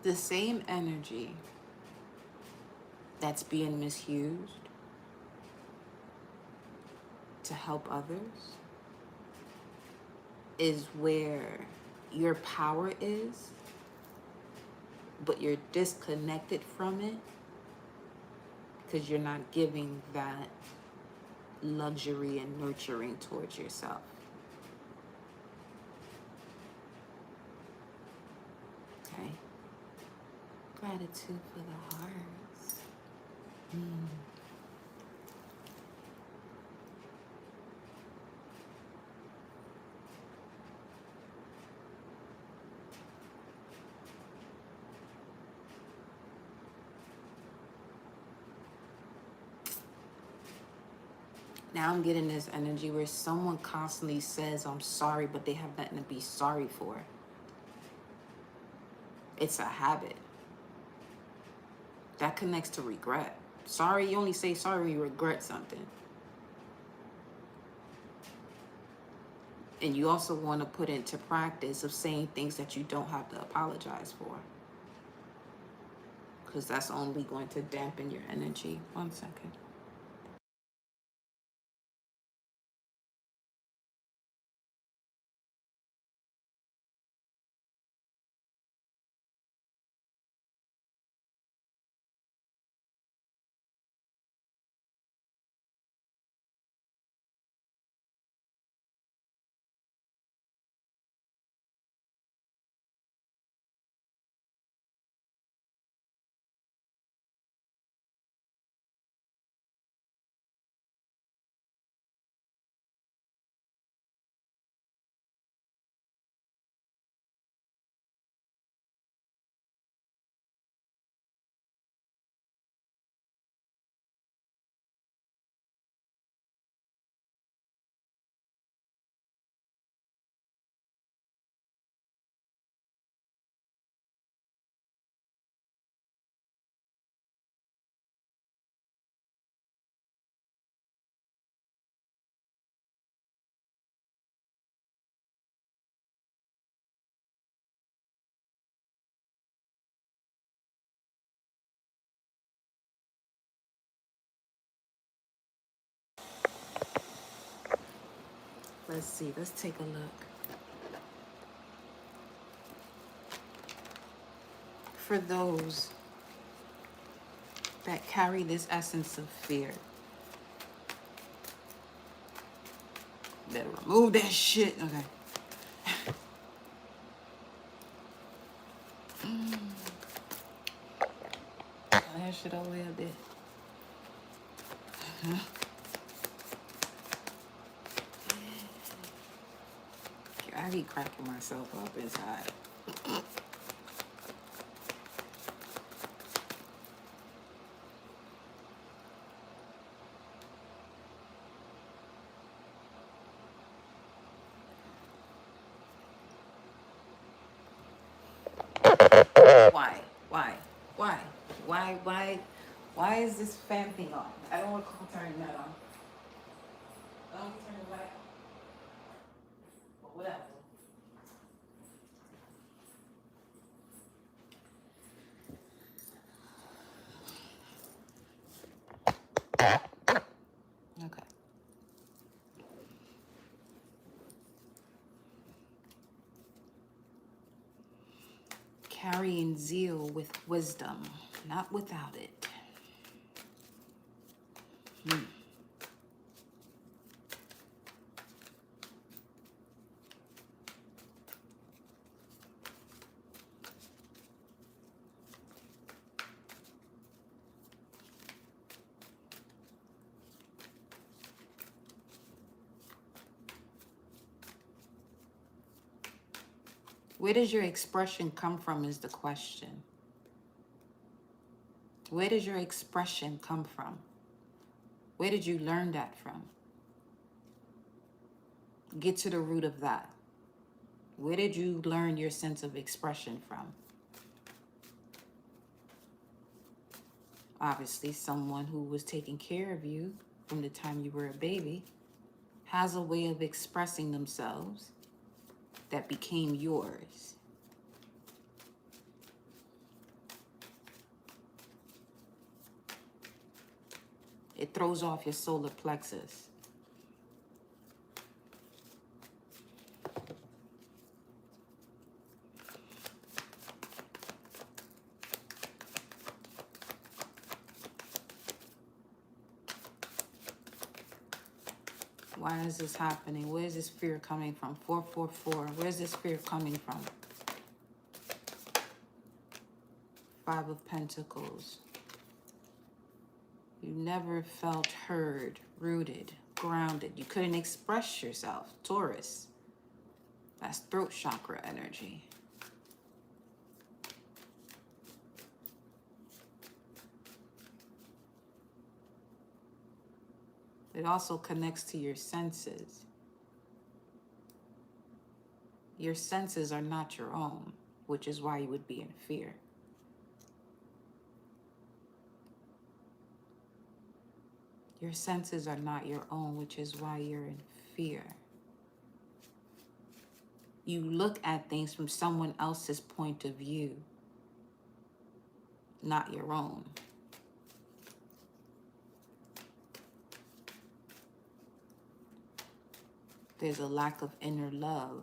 The same energy that's being misused to help others is where your power is, but you're disconnected from it because you're not giving that luxury and nurturing towards yourself. Okay? Gratitude for the hearts. Now I'm getting this energy where someone constantly says, I'm sorry, but they have nothing to be sorry for. It's a habit. That connects to regret. Sorry, you only say sorry when you regret something. And you also want to put into practice of saying things that you don't have to apologize for. Because that's only going to dampen your energy. 1 second. Let's see. Let's take a look. For those that carry this essence of fear, better remove that shit. Okay. That shit all the way up there. I be cracking myself up inside. Why? Why is this fan thing on? I don't recall turning that on. I don't turn the light on. But whatever. Okay. Carrying zeal with wisdom, not without it. Where does your expression come from is the question. Where does your expression come from? Where did you learn that from? Get to the root of that. Where did you learn your sense of expression from? Obviously, someone who was taking care of you from the time you were a baby has a way of expressing themselves that became yours. It throws off your solar plexus. Why is this happening? Where is this fear coming from? 444. Where's this fear coming from? 5 of Pentacles. You never felt heard, rooted, grounded. You couldn't express yourself. Taurus. That's throat chakra energy. It also connects to your senses. Your senses are not your own, which is why you would be in fear. Your senses are not your own, which is why you're in fear. You look at things from someone else's point of view, not your own. There's a lack of inner love.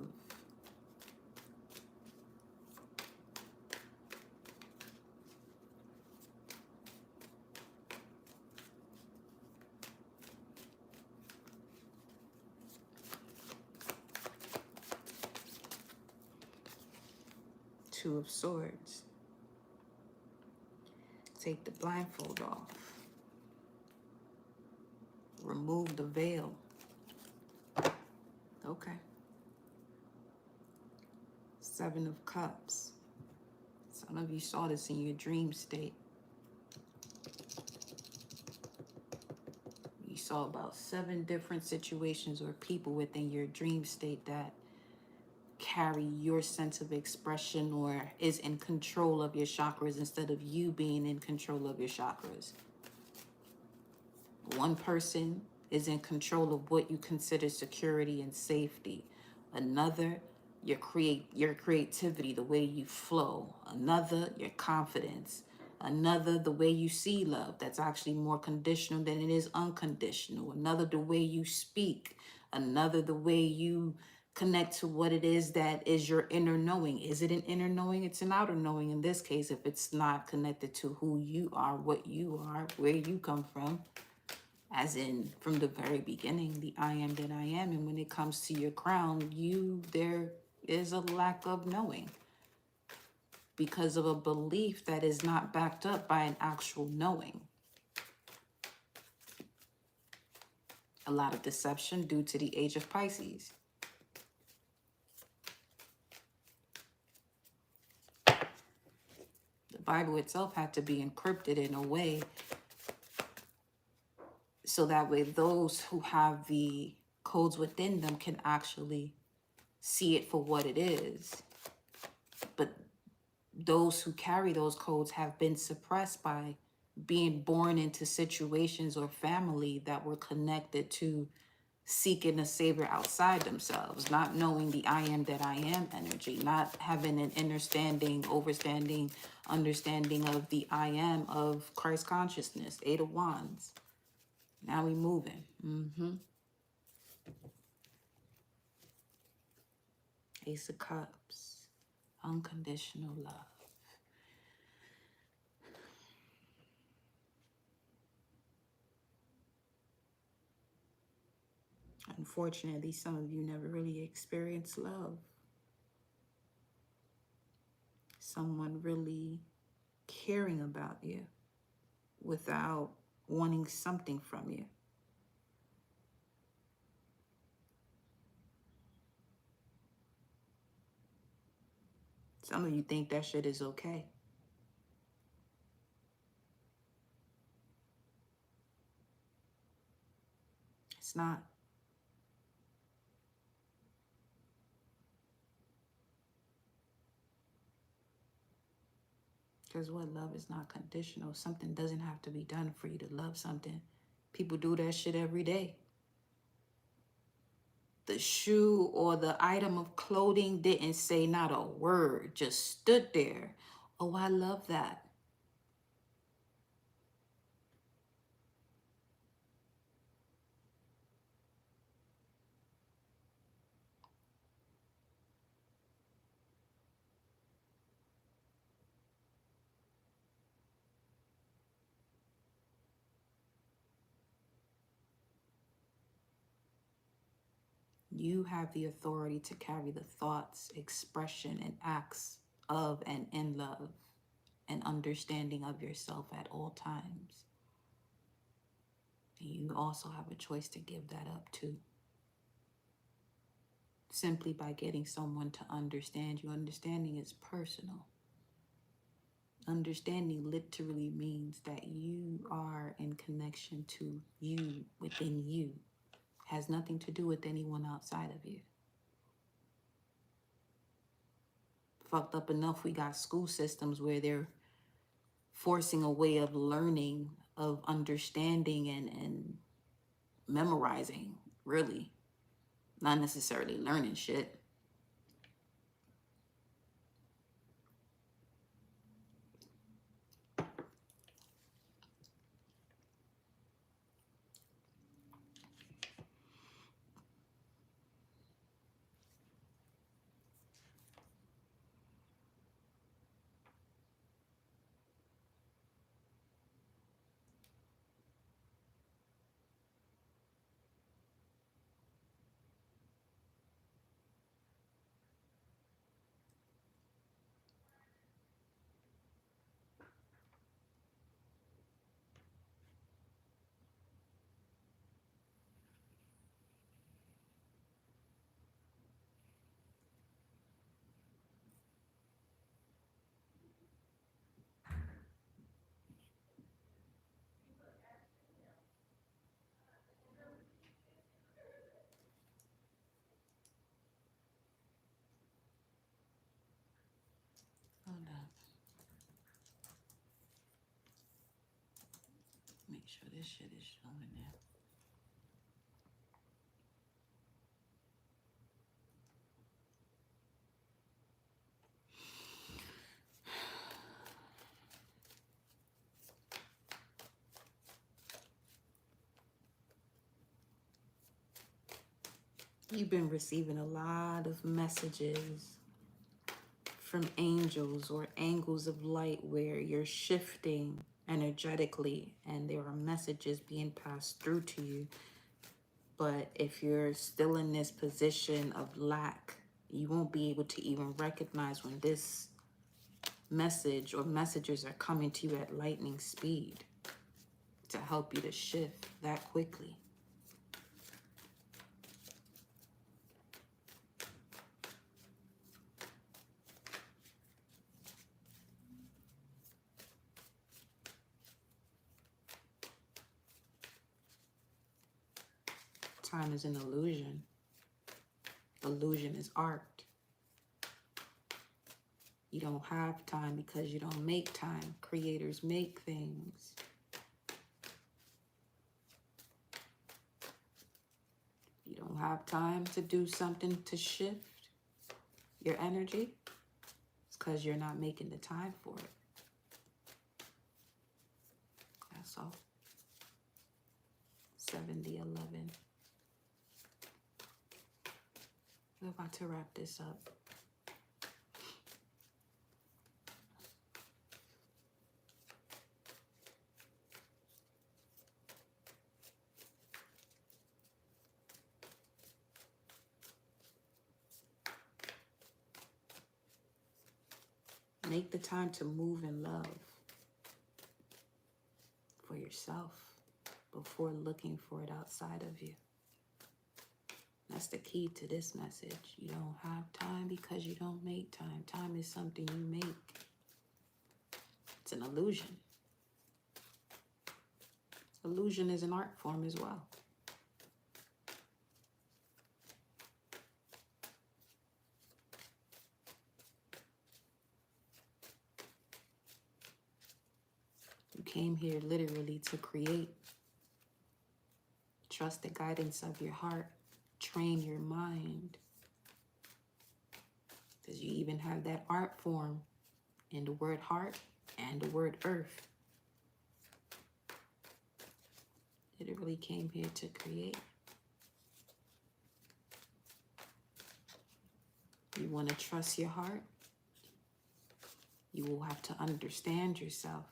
Two of Swords. Take the blindfold off. Remove the veil. Okay. 7 of Cups. Some of you saw this in your dream state. You saw about 7 different situations or people within your dream state that carry your sense of expression or is in control of your chakras instead of you being in control of your chakras. One person is in control of what you consider security and safety. Another, your creativity, the way you flow. Another, your confidence. Another, the way you see love. That's actually more conditional than it is unconditional. Another, the way you speak. Another, the way you connect to what it is that is your inner knowing. Is it an inner knowing? It's an outer knowing in this case, if it's not connected to who you are, what you are, where you come from. As in, from the very beginning, the I am that I am. And when it comes to your crown, there is a lack of knowing because of a belief that is not backed up by an actual knowing. A lot of deception due to the age of Pisces. The Bible itself had to be encrypted in a way so that way those who have the codes within them can actually see it for what it is. But those who carry those codes have been suppressed by being born into situations or family that were connected to seeking a savior outside themselves, not knowing the I am that I am energy, not having an understanding of the I am of Christ consciousness. 8 of Wands. Now we moving. Ace of Cups. Unconditional love. Unfortunately, some of you never really experienced love. Someone really caring about you without wanting something from you. Some of you think that shit is okay. It's not. Because what? Love is not conditional. Something doesn't have to be done for you to love something. People do that shit every day. The shoe or the item of clothing didn't say not a word, just stood there. Oh, I love that. You have the authority to carry the thoughts, expression, and acts of and in love and understanding of yourself at all times. And you also have a choice to give that up too. Simply by getting someone to understand you. Understanding is personal. Understanding literally means that you are in connection to you within you. Has nothing to do with anyone outside of you. Fucked up enough, we got school systems where they're forcing a way of learning, of understanding and memorizing, really. Not necessarily learning shit. Hold up. Make sure this shit is showing now. You've been receiving a lot of messages from angels or angles of light where you're shifting energetically and there are messages being passed through to you. But if you're still in this position of lack, you won't be able to even recognize when this message or messages are coming to you at lightning speed to help you to shift that quickly. Time is an illusion. Illusion is art. You don't have time because you don't make time. Creators make things. You don't have time to do something to shift your energy. It's because you're not making the time for it. That's all. 7011. We're about to wrap this up. Make the time to move in love for yourself before looking for it outside of you. That's the key to this message. You don't have time because you don't make time. Time is something you make. It's an illusion. Illusion is an art form as well. You came here literally to create. Trust the guidance of your heart. Train your mind. Because you even have that art form in the word heart and the word earth. Literally came here to create. You want to trust your heart? You will have to understand yourself.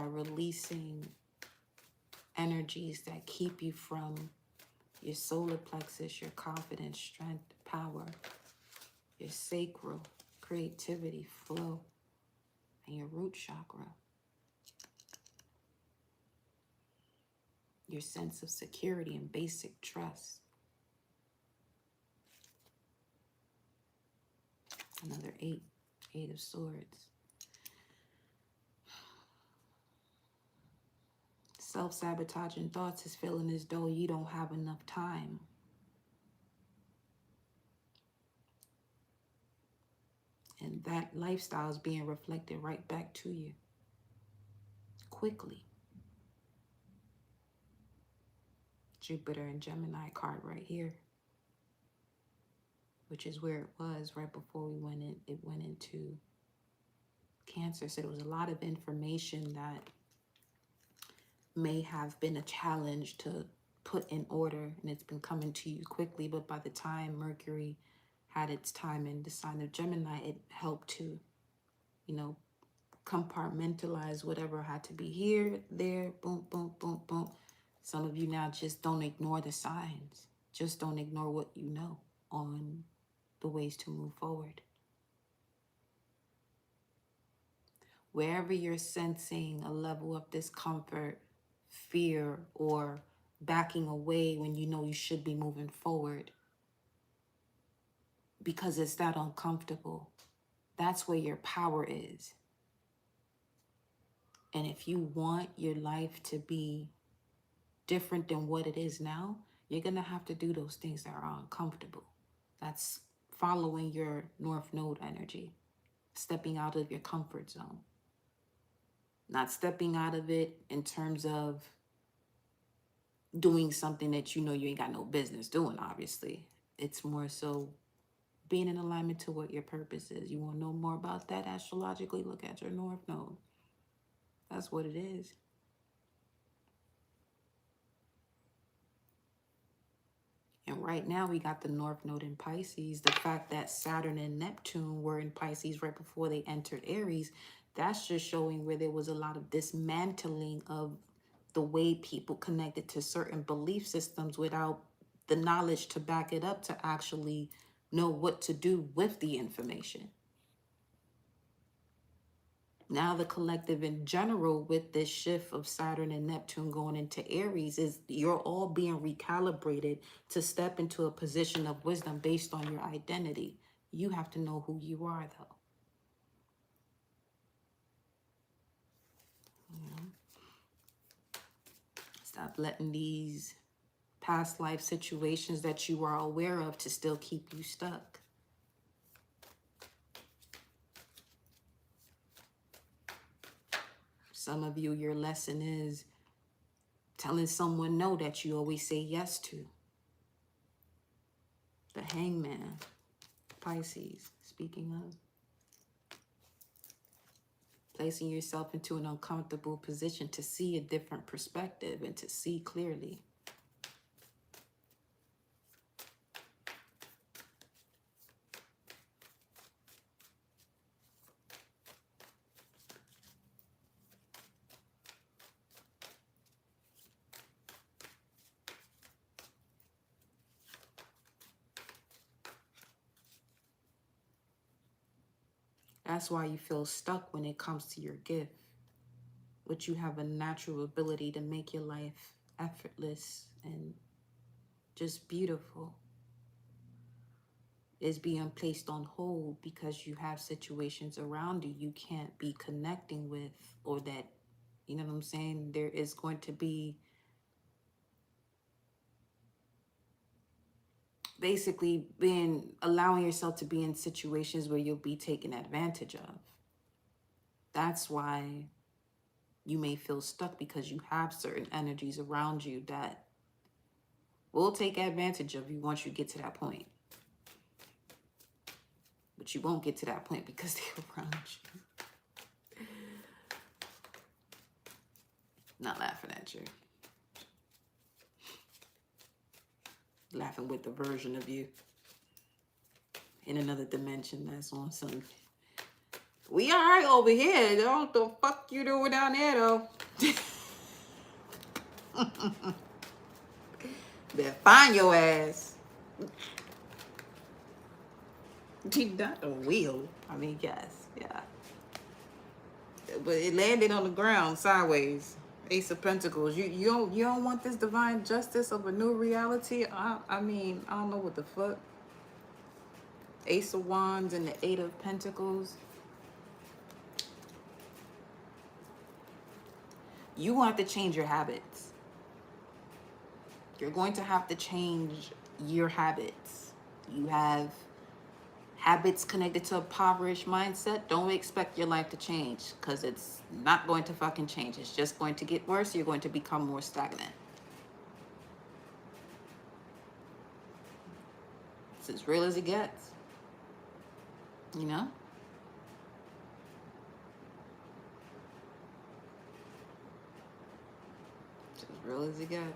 start releasing energies that keep you from your solar plexus, your confidence, strength, power, your sacral, creativity, flow, and your root chakra. Your sense of security and basic trust. Another 8, 8 of Swords. Self-sabotaging thoughts is feeling as though you don't have enough time. And that lifestyle is being reflected right back to you quickly. Jupiter and Gemini card right here, which is where it was right before we went in. It went into Cancer. So there was a lot of information that may have been a challenge to put in order, and it's been coming to you quickly. But by the time Mercury had its time in the sign of Gemini, it helped to, you know, compartmentalize whatever had to be here, there, boom, boom, boom, boom. Some of you now just don't ignore the signs. Just don't ignore what you know on the ways to move forward. Wherever you're sensing a level of discomfort, fear, or backing away when you know you should be moving forward because it's that uncomfortable, that's where your power is. And if you want your life to be different than what it is now, you're going to have to do those things that are uncomfortable. That's following your North Node energy, stepping out of your comfort zone. Not stepping out of it in terms of doing something that you know you ain't got no business doing, obviously. It's more so being in alignment to what your purpose is. You want to know more about that astrologically? Look at your North Node. That's what it is. And right now we got the North Node in Pisces. The fact that Saturn and Neptune were in Pisces right before they entered Aries, that's just showing where there was a lot of dismantling of the way people connected to certain belief systems without the knowledge to back it up to actually know what to do with the information. Now the collective in general, with this shift of Saturn and Neptune going into Aries, is you're all being recalibrated to step into a position of wisdom based on your identity. You have to know who you are, though. Stop letting these past life situations that you are aware of to still keep you stuck. Some of you, your lesson is telling someone no that you always say yes to. The Hangman, Pisces, speaking of. Placing yourself into an uncomfortable position to see a different perspective and to see clearly. That's why you feel stuck when it comes to your gift. But you have a natural ability to make your life effortless and just beautiful. Is being placed on hold because you have situations around you can't be connecting with, or that, you know what I'm saying, there is going to be basically allowing yourself to be in situations where you'll be taken advantage of. That's why you may feel stuck, because you have certain energies around you that will take advantage of you once you get to that point. But you won't get to that point because they're around you. Not laughing at you. Laughing with the version of you in another dimension that's on some We all right over here. Don't the fuck you doing down there though? Better find your ass. Not a wheel. I mean, yes, yeah. But it landed on the ground sideways. Ace of Pentacles. You don't want this divine justice of a new reality? I mean, I don't know what the fuck. Ace of Wands and the Eight of Pentacles. You want to change your habits. You're going to have to change your habits. You have habits connected to a impoverished mindset. Don't expect your life to change, because it's not going to fucking change. It's just going to get worse. You're going to become more stagnant. It's as real as it gets. You know? It's as real as it gets.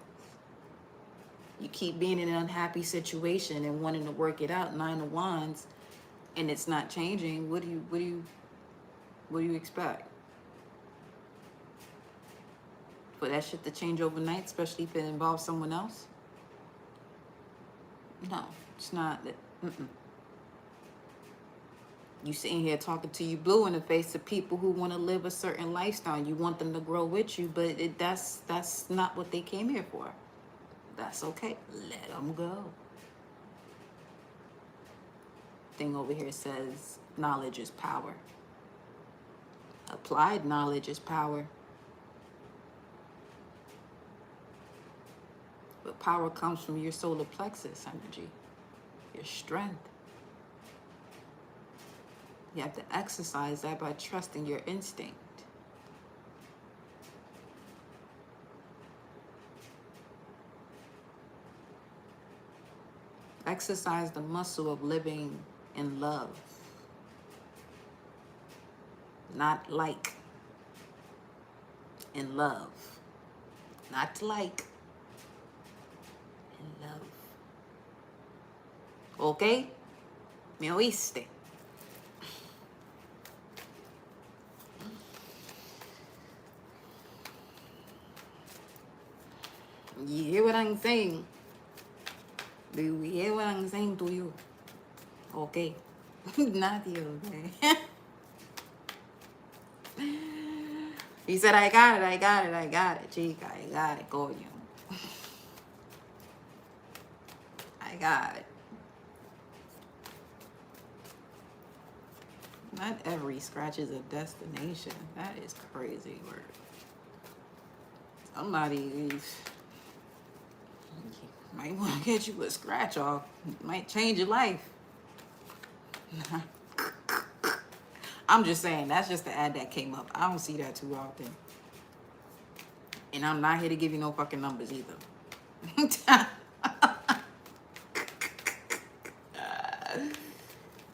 You keep being in an unhappy situation and wanting to work it out, Nine of Wands, and it's not changing. What do you expect? For that shit to change overnight, especially if it involves someone else? No, it's not. You sitting here talking to you blue in the face of people who want to live a certain lifestyle. You want them to grow with you, but that's not what they came here for. That's okay. Let them go. Thing over here says knowledge is power. Applied knowledge is power. But power comes from your solar plexus energy, your strength. You have to exercise that by trusting your instinct. Exercise the muscle of living in love. Not like. In love. Not like. In love. Okay? ¿Me oíste? You hear what I'm saying? Do you hear what I'm saying to you? Okay. Not you, okay? He said, I got it, chica, I got it, coño. I got it. Not every scratch is a destination. That is crazy work. Somebody might want to get you a scratch off. Might change your life. I'm just saying, that's just the ad that came up. I don't see that too often. And I'm not here to give you no fucking numbers either.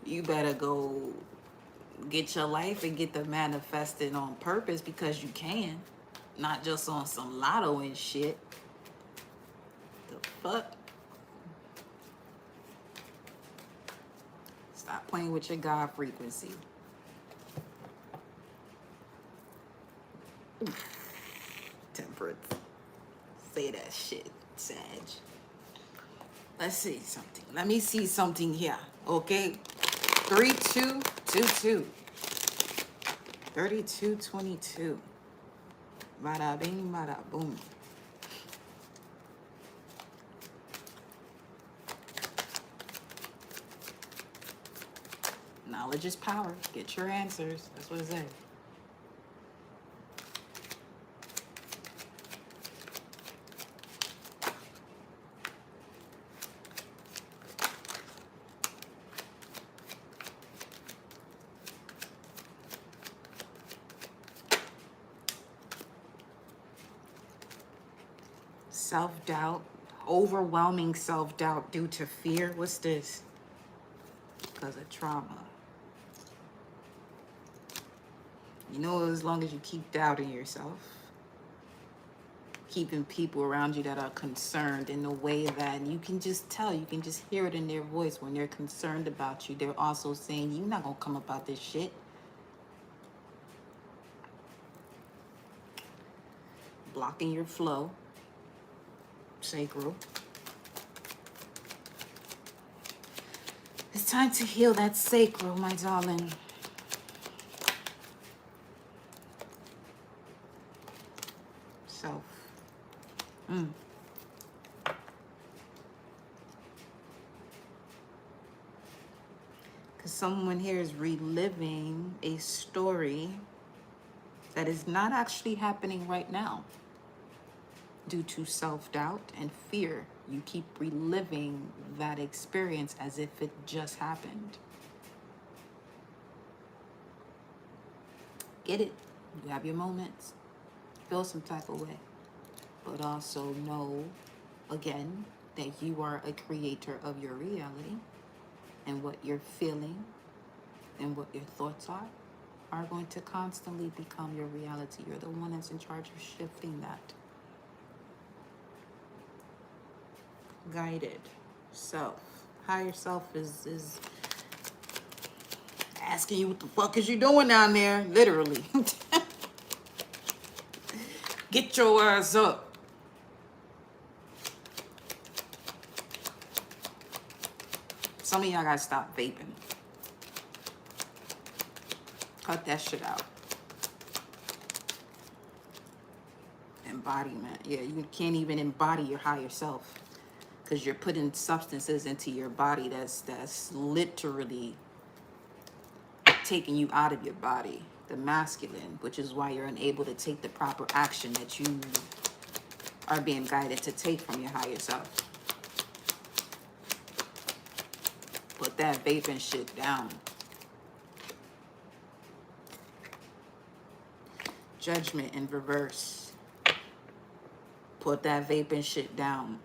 You better go get your life and get the manifesting on purpose, because you can. Not just on some lotto and shit. The fuck? Stop playing with your God frequency. Temperance. Say that shit, Sag. Let's see something. Let me see something here. Okay. 3222. 3222. Bada bing, bada boom. Knowledge is power. Get your answers. That's what it says. Self-doubt, overwhelming self-doubt due to fear. What's this? Because of trauma. You know, as long as you keep doubting yourself, keeping people around you that are concerned in a way that you can just tell, you can just hear it in their voice when they're concerned about you. They're also saying, you're not going to come up out this shit. blocking your flow, sacral. It's time to heal that sacral, my darling. Self. Because someone here is reliving a story that is not actually happening right now. Due to self-doubt and fear, you keep reliving that experience as if it just happened. Get it? You have your moments. Feel some type of way. But also know, again, that you are a creator of your reality. And what you're feeling and what your thoughts are going to constantly become your reality. You're the one that's in charge of shifting that. Guided self. Higher self is asking you what the fuck is you doing down there? Literally. Get your ass up. Some of y'all gotta stop vaping. Cut that shit out. Embodiment. Yeah, you can't even embody your higher self because you're putting substances into your body that's literally taking you out of your body. The masculine, which is why you're unable to take the proper action that you are being guided to take from your higher self. Put that vaping shit down. Judgment in reverse. Put that vaping shit down.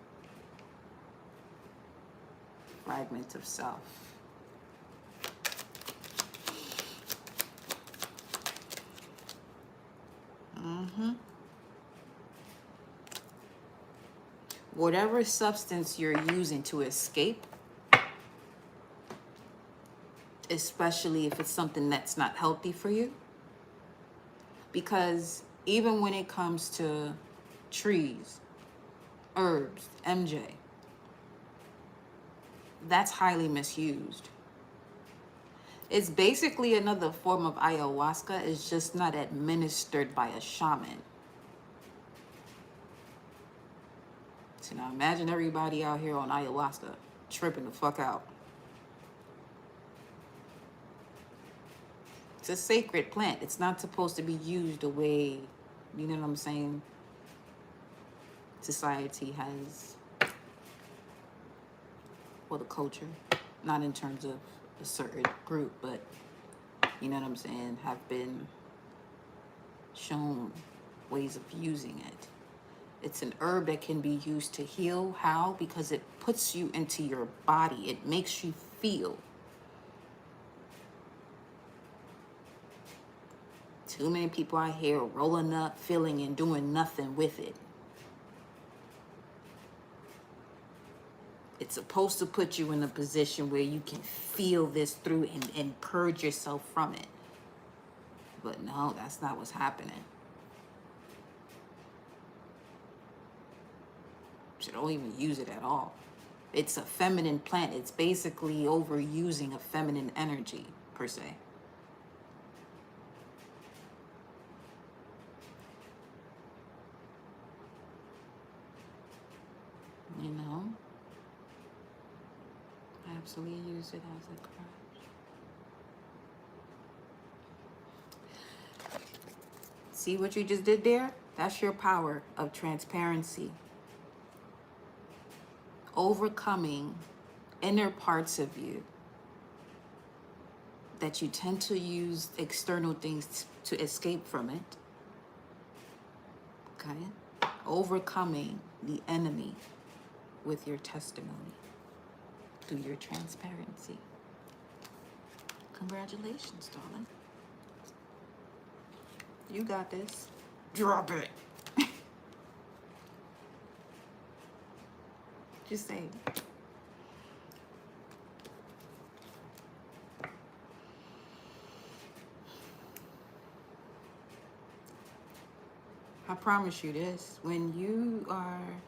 Fragment of self. Whatever substance you're using to escape, especially if it's something that's not healthy for you, because even when it comes to trees, herbs, MJ, that's highly misused. It's basically another form of ayahuasca. It's just not administered by a shaman. So now imagine everybody out here on ayahuasca tripping the fuck out. It's a sacred plant. It's not supposed to be used the way, you know what I'm saying, society has, well, the culture, not in terms of a certain group, but you know what I'm saying, have been shown ways of using it. It's an herb that can be used to heal. How? Because it puts you into your body. It makes you feel. Too many people out here rolling up, feeling, and doing nothing with it. It's supposed to put you in a position where you can feel this through and purge yourself from it. But no, that's not what's happening. So don't even use it at all. It's a feminine plant. It's basically overusing a feminine energy, per se. You know? Absolutely use it as a crutch. See what you just did there? That's your power of transparency. Overcoming inner parts of you that you tend to use external things to escape from it. Okay? Overcoming the enemy with your testimony through your transparency. Congratulations, darling. You got this. Drop it. Just saying. I promise you this. When you are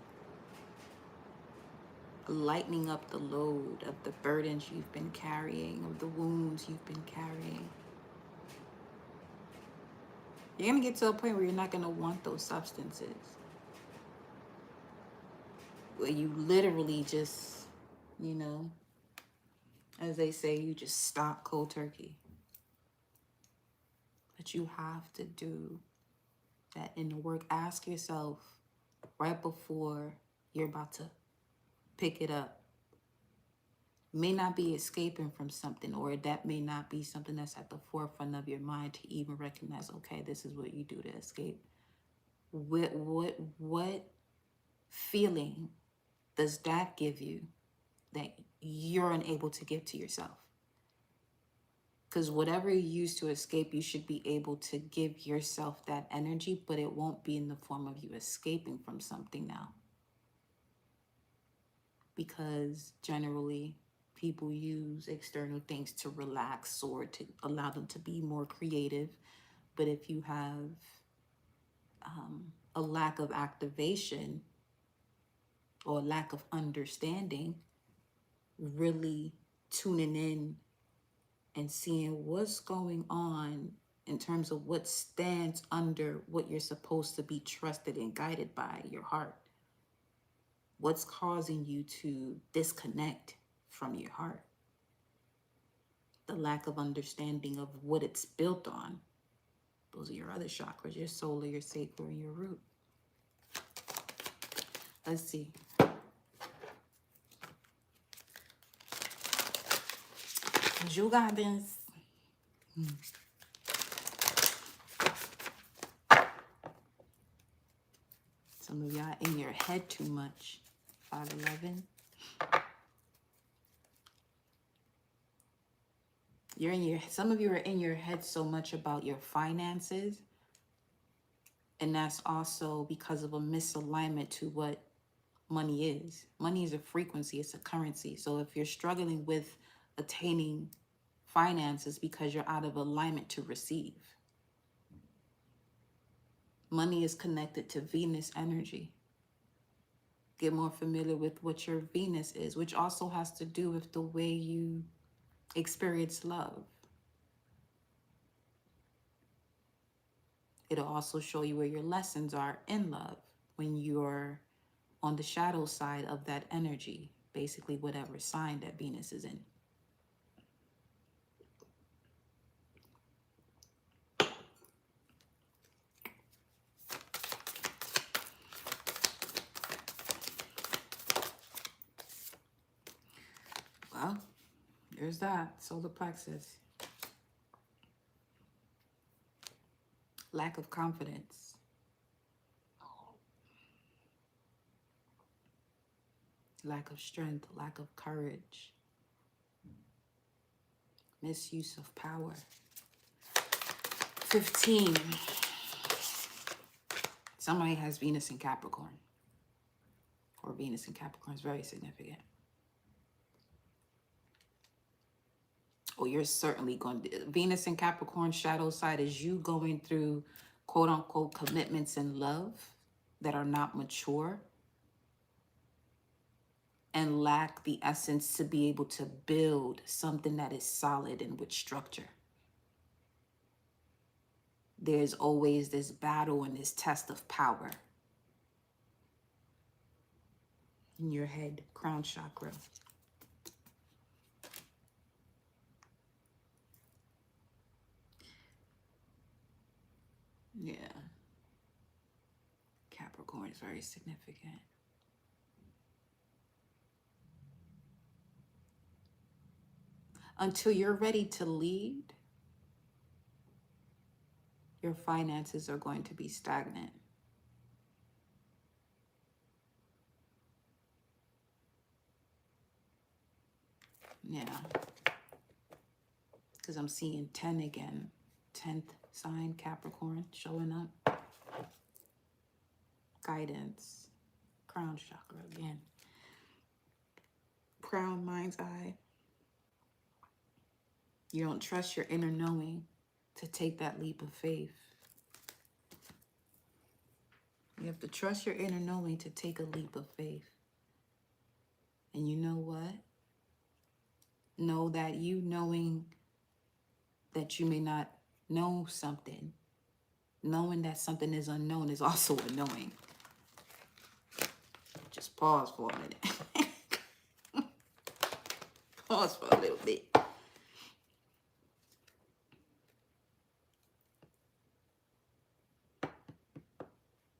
lightening up the load of the burdens you've been carrying, of the wounds you've been carrying, you're going to get to a point where you're not going to want those substances. Where you literally just, you know, as they say, you just stop cold turkey. But you have to do that inner work. Ask yourself right before you're about to pick it up. May not be escaping from something, or that may not be something that's at the forefront of your mind to even recognize, okay, this is what you do to escape. What feeling does that give you that you're unable to give to yourself? Because whatever you use to escape, you should be able to give yourself that energy, but it won't be in the form of you escaping from something now. Because generally, people use external things to relax or to allow them to be more creative. But if you have a lack of activation or a lack of understanding, really tuning in and seeing what's going on in terms of what stands under what you're supposed to be trusted and guided by, your heart. What's causing you to disconnect from your heart? The lack of understanding of what it's built on. Those are your other chakras, your solar, your sacral, and your root. Let's see. You got this. Some of y'all in your head too much. 511. Some of you are in your head so much about your finances. And that's also because of a misalignment to what money is. Money is a frequency, it's a currency. So if you're struggling with attaining finances because you're out of alignment to receive. Money is connected to Venus energy. Get more familiar with what your Venus is, which also has to do with the way you experience love. It'll also show you where your lessons are in love when you're on the shadow side of that energy, basically whatever sign that Venus is in. Well, there's that, solar plexus. Lack of confidence. Lack of strength, lack of courage. Misuse of power. 15. Somebody has Venus in Capricorn. Or Venus in Capricorn is very significant. Or you're certainly going to... Venus in Capricorn shadow side is you going through quote unquote commitments in love that are not mature and lack the essence to be able to build something that is solid and with structure. There's always this battle and this test of power. In your head, crown chakra. Yeah. Capricorn is very significant. Until you're ready to lead, your finances are going to be stagnant. Yeah. Because I'm seeing 10 again. 10th sign, Capricorn, showing up. Guidance. Crown chakra again. Crown, mind's eye. You don't trust your inner knowing to take that leap of faith. You have to trust your inner knowing to take a leap of faith. And you know what? Know that you knowing that you may not know something, knowing that something is unknown is also a knowing. Just pause for a minute. Pause for a little bit.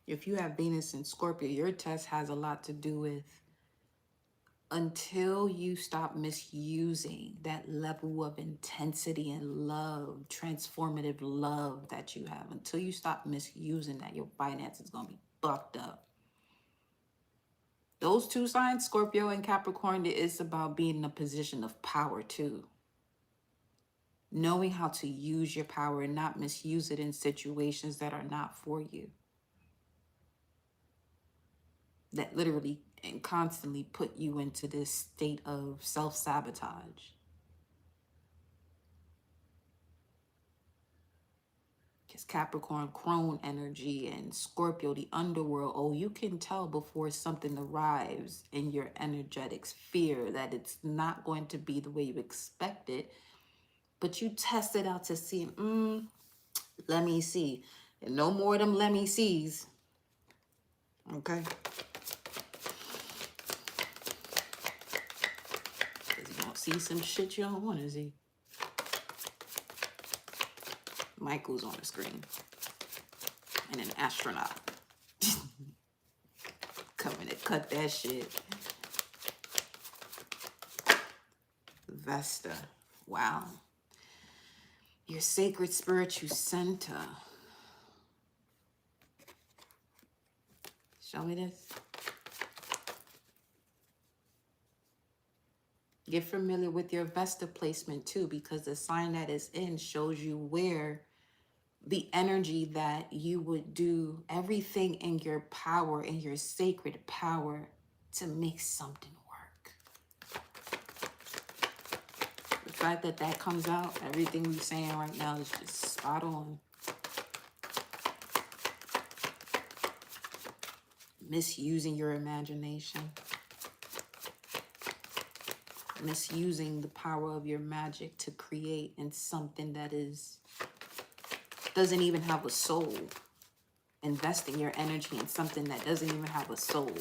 If you have Venus in Scorpio, your test has a lot to do with until you stop misusing that level of intensity and love, transformative love that you have. Until you stop misusing that, your finances is going to be fucked up. Those two signs, Scorpio and Capricorn, it's about being in a position of power too. Knowing how to use your power and not misuse it in situations that are not for you. That literally and constantly put you into this state of self-sabotage. Because Capricorn, crone energy, and Scorpio, the underworld, oh, you can tell before something arrives in your energetic sphere that it's not going to be the way you expect it, but you test it out to see, let me see. And no more of them let me sees. Okay? Because you're going to see some shit you don't want to see. Michael's on the screen. And an astronaut. Coming to cut that shit. Vesta. Wow. Your sacred spiritual center. Show me this. Get familiar with your Vesta placement too, because the sign that is in shows you where the energy that you would do everything in your power, in your sacred power, to make something work. The fact that that comes out, everything we're saying right now is just spot on. Misusing your imagination. Misusing the power of your magic to create in something that doesn't even have a soul. Investing your energy in something that doesn't even have a soul.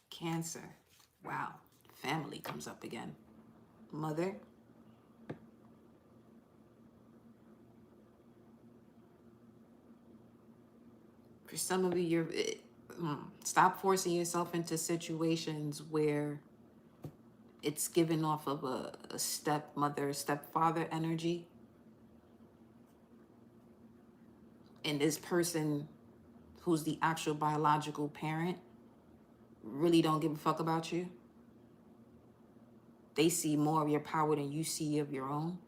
Cancer. Wow. Family comes up again. Mother. For some of you, stop forcing yourself into situations where it's given off of a stepmother, stepfather energy. And this person who's the actual biological parent really don't give a fuck about you. They see more of your power than you see of your own.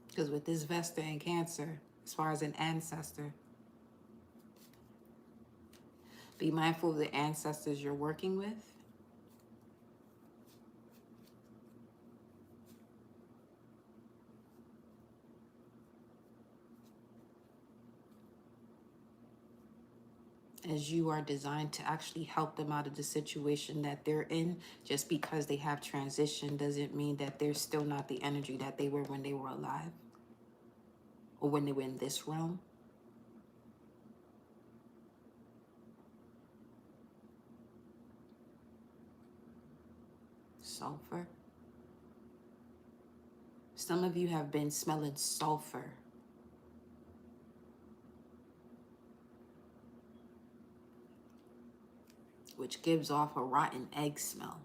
Because with this Vesta and Cancer, as far as an ancestor, be mindful of the ancestors you're working with. As you are designed to actually help them out of the situation that they're in. Just because they have transition doesn't mean that they're still not the energy that they were when they were alive. Or when they were in this realm. Sulfur. Some of you have been smelling sulfur. Which gives off a rotten egg smell.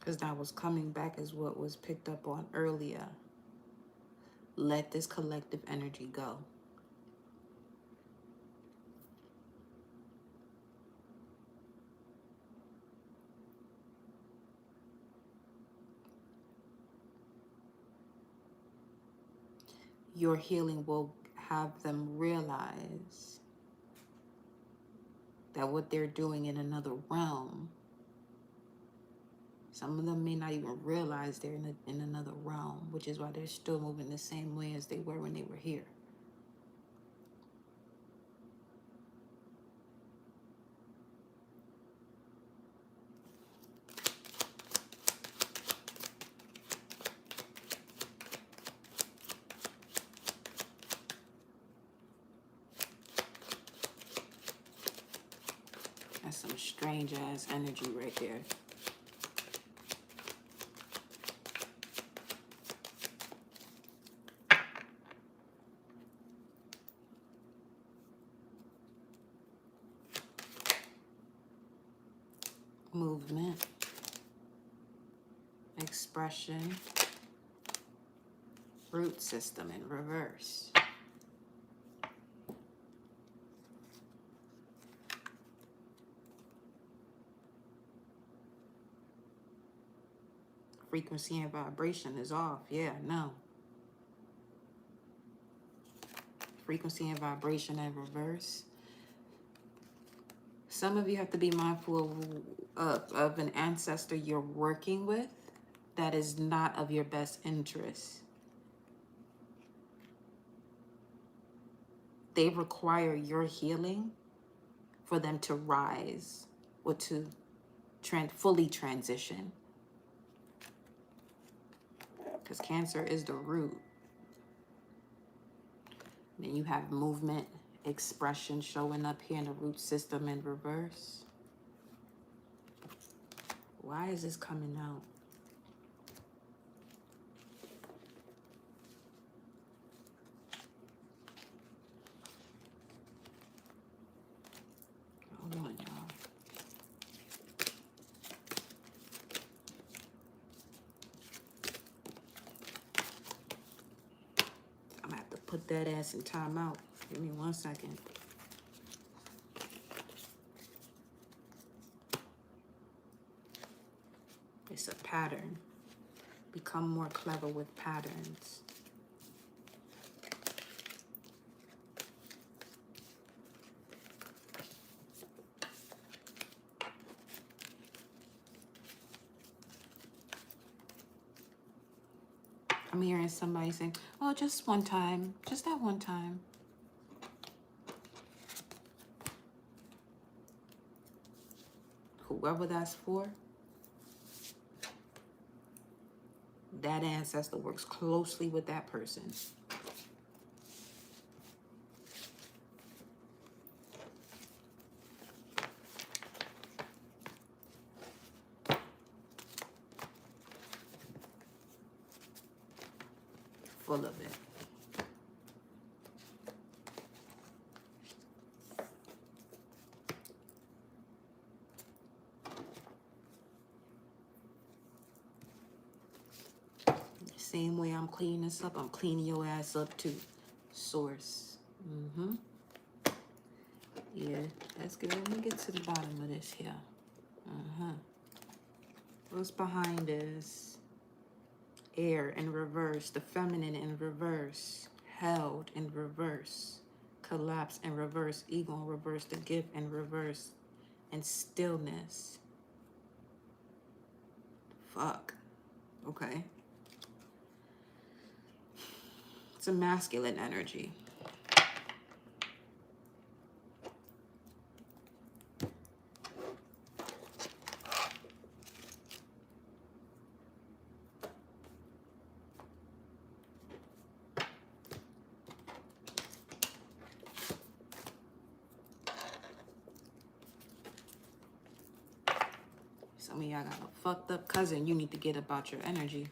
Because that was coming back as what was picked up on earlier. Let this collective energy go. Your healing will have them realize that what they're doing in another realm, some of them may not even realize they're in another realm, which is why they're still moving the same way as they were when they were here. That's some strange ass energy right there. Movement, expression, root system in reverse. Frequency and vibration is off. Yeah, no. Frequency and vibration in reverse. Some of you have to be mindful of an ancestor you're working with that is not of your best interest. They require your healing for them to rise or to fully transition. Because Cancer is the root. Then you have movement, expression showing up here in the root system in reverse. Why is this coming out? Hold on, y'all. I'm gonna have to put that ass in timeout. Give me 1 second. It's a pattern. Become more clever with patterns. I'm hearing somebody saying, oh, just one time. Just that one time. Whoever that's for, that ancestor works closely with that person. Full of it. Same way I'm cleaning this up, I'm cleaning your ass up too. Source. Yeah, that's good. Let me get to the bottom of this here. What's behind this? Air in reverse, the feminine in reverse, held in reverse, collapse in reverse, ego in reverse, the gift in reverse, and stillness. Fuck. Okay. It's a masculine energy. Some of y'all got a fucked up cousin. You need to get about your energy.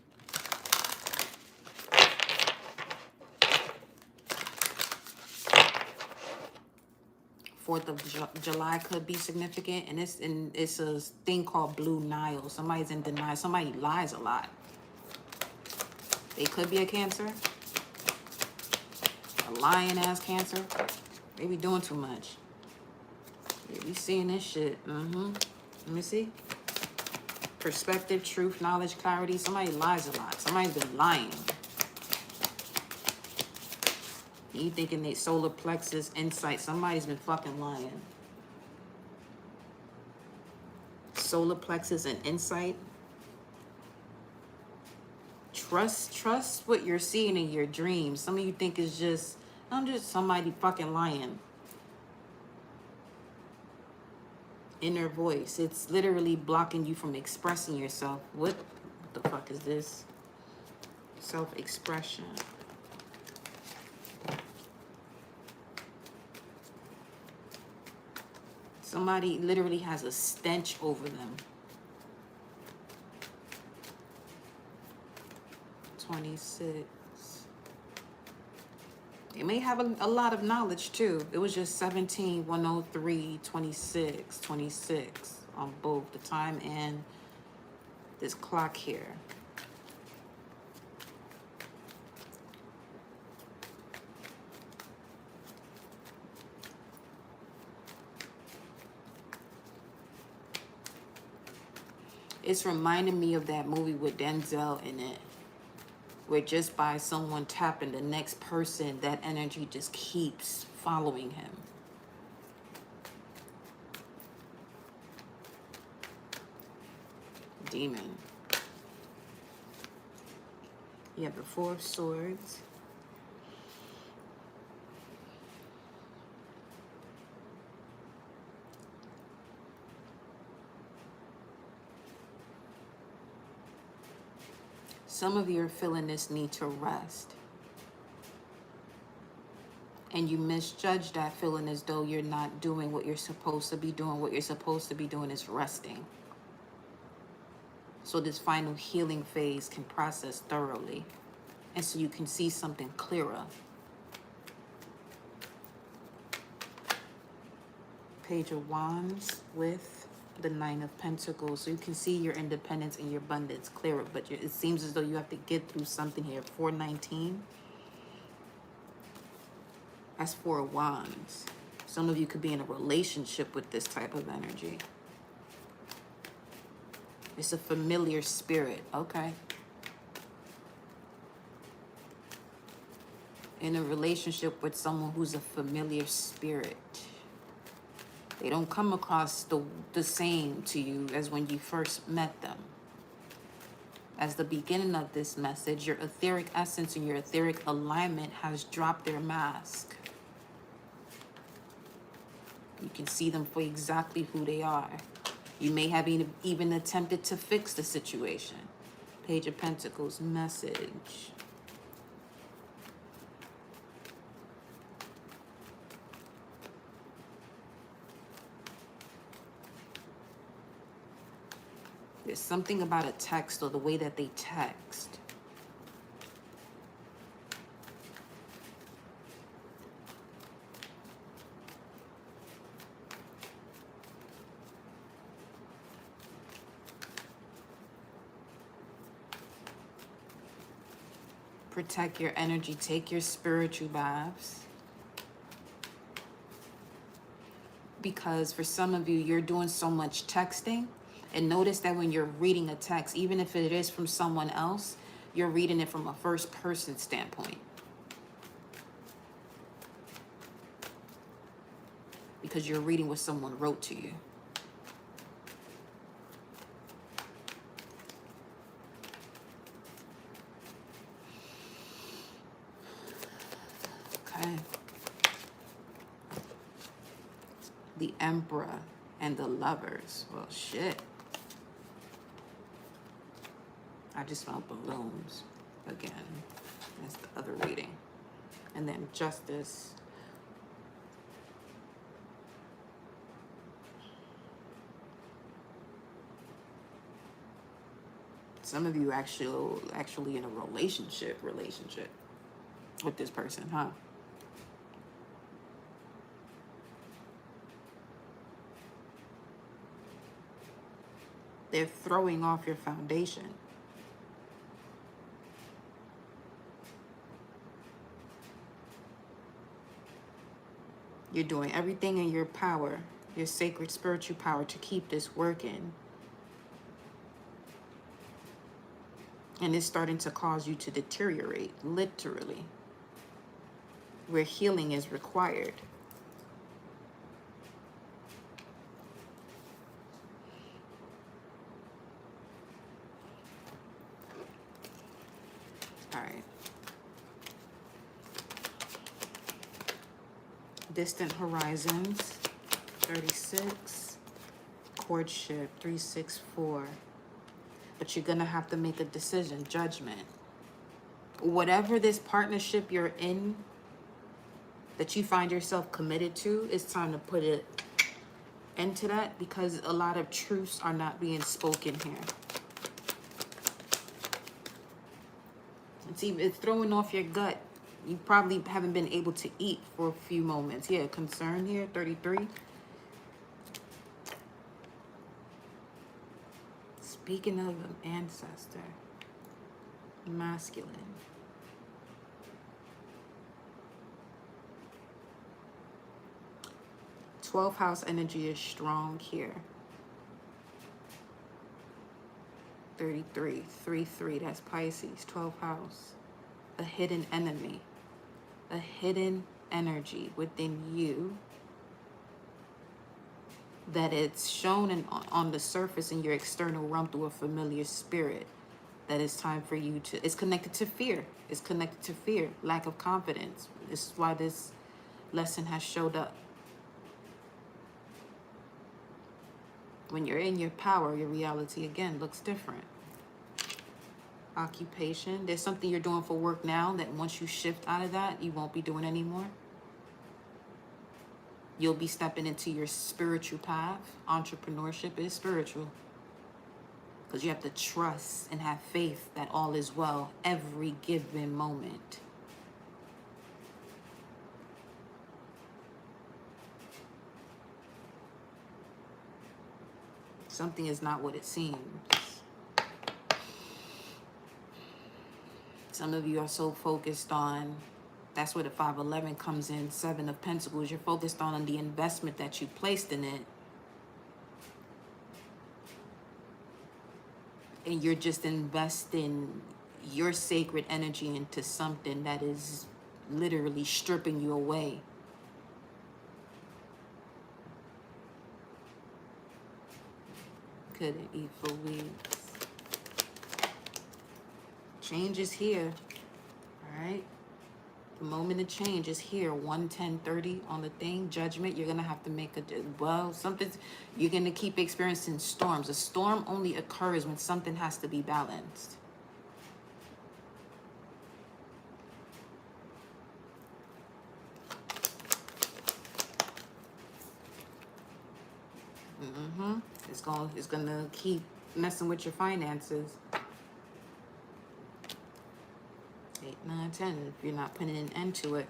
Fourth of July could be significant, and it's a thing called Blue Nile. Somebody's in denial. Somebody lies a lot. They could be a Cancer, a lying ass Cancer. They be doing too much. Yeah, we seeing this shit. Let me see. Perspective, truth, knowledge, clarity. Somebody lies a lot. Somebody's been lying. You thinking they solar plexus, insight. Somebody's been fucking lying. Solar plexus and insight. Trust what you're seeing in your dreams. Some of you think it's just, I'm just somebody fucking lying. Inner voice. It's literally blocking you from expressing yourself. What the fuck is this? Self-expression. Somebody literally has a stench over them. 26. They may have a lot of knowledge too. It was just 17, 103, 26, 26 on both the time and this clock here. It's reminding me of that movie with Denzel in it, where just by someone tapping the next person, that energy just keeps following him. Demon. You have the Four of Swords. Some of you are feeling this need to rest. And you misjudge that, feeling as though you're not doing what you're supposed to be doing. What you're supposed to be doing is resting. So this final healing phase can process thoroughly. And so you can see something clearer. Page of Wands with the Nine of Pentacles. So you can see your independence and your abundance clearer. But it seems as though you have to get through something here. 419. That's Four of Wands. Some of you could be in a relationship with this type of energy. It's a familiar spirit. Okay. In a relationship with someone who's a familiar spirit. They don't come across the same to you as when you first met them. As the beginning of this message, your etheric essence and your etheric alignment has dropped their mask. You can see them for exactly who they are. You may have even attempted to fix the situation. Page of Pentacles, message. There's something about a text or the way that they text. Protect your energy. Take your spiritual baths. Because for some of you, you're doing so much texting. And notice that when you're reading a text, even if it is from someone else, you're reading it from a first person standpoint. Because you're reading what someone wrote to you. Okay. The Emperor and the Lovers. Well, shit. I just found balloons again. That's the other reading. And then Justice. Some of you actually in a relationship with this person, huh? They're throwing off your foundation. You're doing everything in your power, your sacred spiritual power, to keep this working. And it's starting to cause you to deteriorate, literally, where healing is required. All right. Distant Horizons, 36. Courtship, 364. But you're going to have to make a decision, judgment. Whatever this partnership you're in, that you find yourself committed to, it's time to put it into that, because a lot of truths are not being spoken here. It's throwing off your gut. You probably haven't been able to eat for a few moments. Yeah, concern here, 33. Speaking of an ancestor, masculine. 12th house energy is strong here. 33, 3-3, that's Pisces, 12th house. A hidden enemy, a hidden energy within you that it's shown on the surface in your external realm through a familiar spirit, that it's time for you to, it's connected to fear. It's connected to fear, lack of confidence. This is why this lesson has showed up. When you're in your power, your reality again looks different. Occupation, there's something you're doing for work now that once you shift out of that, you won't be doing anymore. You'll be stepping into your spiritual path. Entrepreneurship is spiritual, because you have to trust and have faith that all is well every given moment. Something is not what it seems. Some of you are so focused on, that's where the 511 comes in, 7 of Pentacles. You're focused on the investment that you placed in it. And you're just investing your sacred energy into something that is literally stripping you away. Couldn't eat for weeks. Change is here. All right. The moment of change is here. 11030 on the thing. Judgment. You're going to have to make something's, you're going to keep experiencing storms. A storm only occurs when something has to be balanced. It's going to keep messing with your finances. 8, 9, 10. If you're not putting an end to it,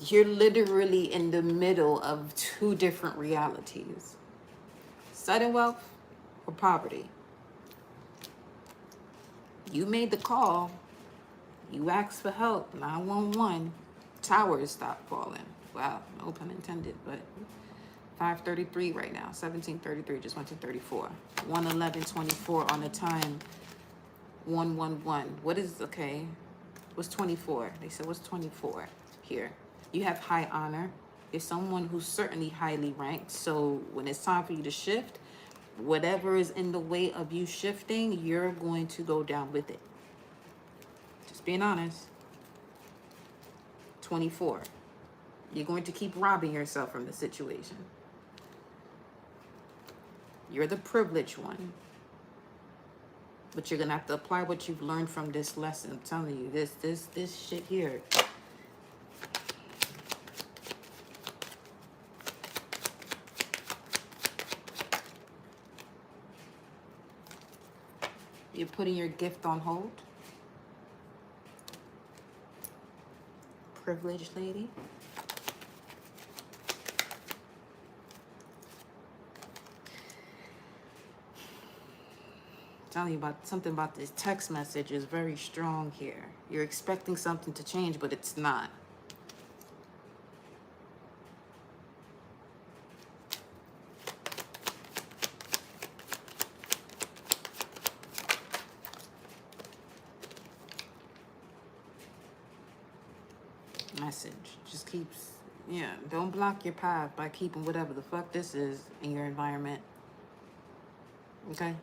you're literally in the middle of 2 different realities: sudden wealth or poverty. You made the call. You asked for help. 911. Towers stopped falling. Wow, no pun intended, but 5:33 right now. 17:33 just went to 34. 1:11:24 on the time. 111. What is, okay, what's 24? They said, what's 24 here? You have high honor. You're someone who's certainly highly ranked. So when it's time for you to shift, whatever is in the way of you shifting, you're going to go down with it. Just being honest. 24. You're going to keep robbing yourself from the situation. You're the privileged one. But you're going to have to apply what you've learned from this lesson. I'm telling you, this shit here. You're putting your gift on hold. Privileged lady. Telling you about something about this text message is very strong here. You're expecting something to change, but it's not. Message just keeps, yeah, don't block your path by keeping whatever the fuck this is in your environment. Okay?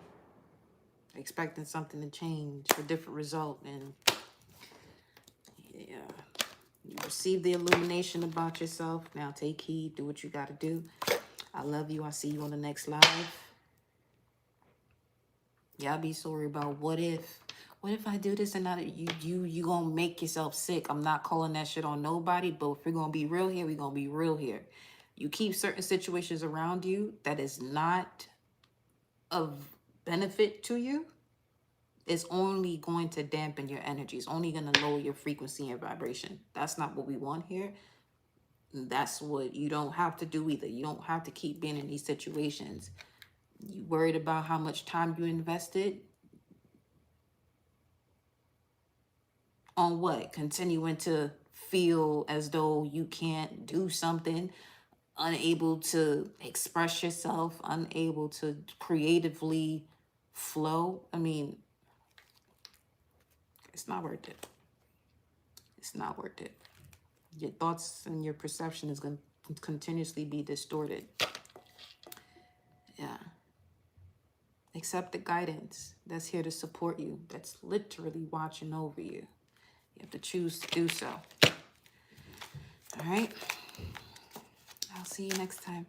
Expecting something to change, a different result, and yeah, you receive the illumination about yourself. Now take heed, do what you got to do. I love you. I'll see you on the next live. Y'all be sorry about what if I do this and that, you gonna make yourself sick. I'm not calling that shit on nobody, but if we're gonna be real here, we're gonna be real here. You keep certain situations around you that is not of benefit to you, it's only going to dampen your energy. It's only going to lower your frequency and vibration. That's not what we want here. That's what you don't have to do either. You don't have to keep being in these situations. You worried about how much time you invested on what? Continuing to feel as though you can't do something, unable to express yourself, unable to creatively flow. I mean, it's not worth it. It's not worth it. Your thoughts and your perception is going to continuously be distorted. Yeah. Accept the guidance that's here to support you, that's literally watching over you. You have to choose to do so. All right? I'll see you next time.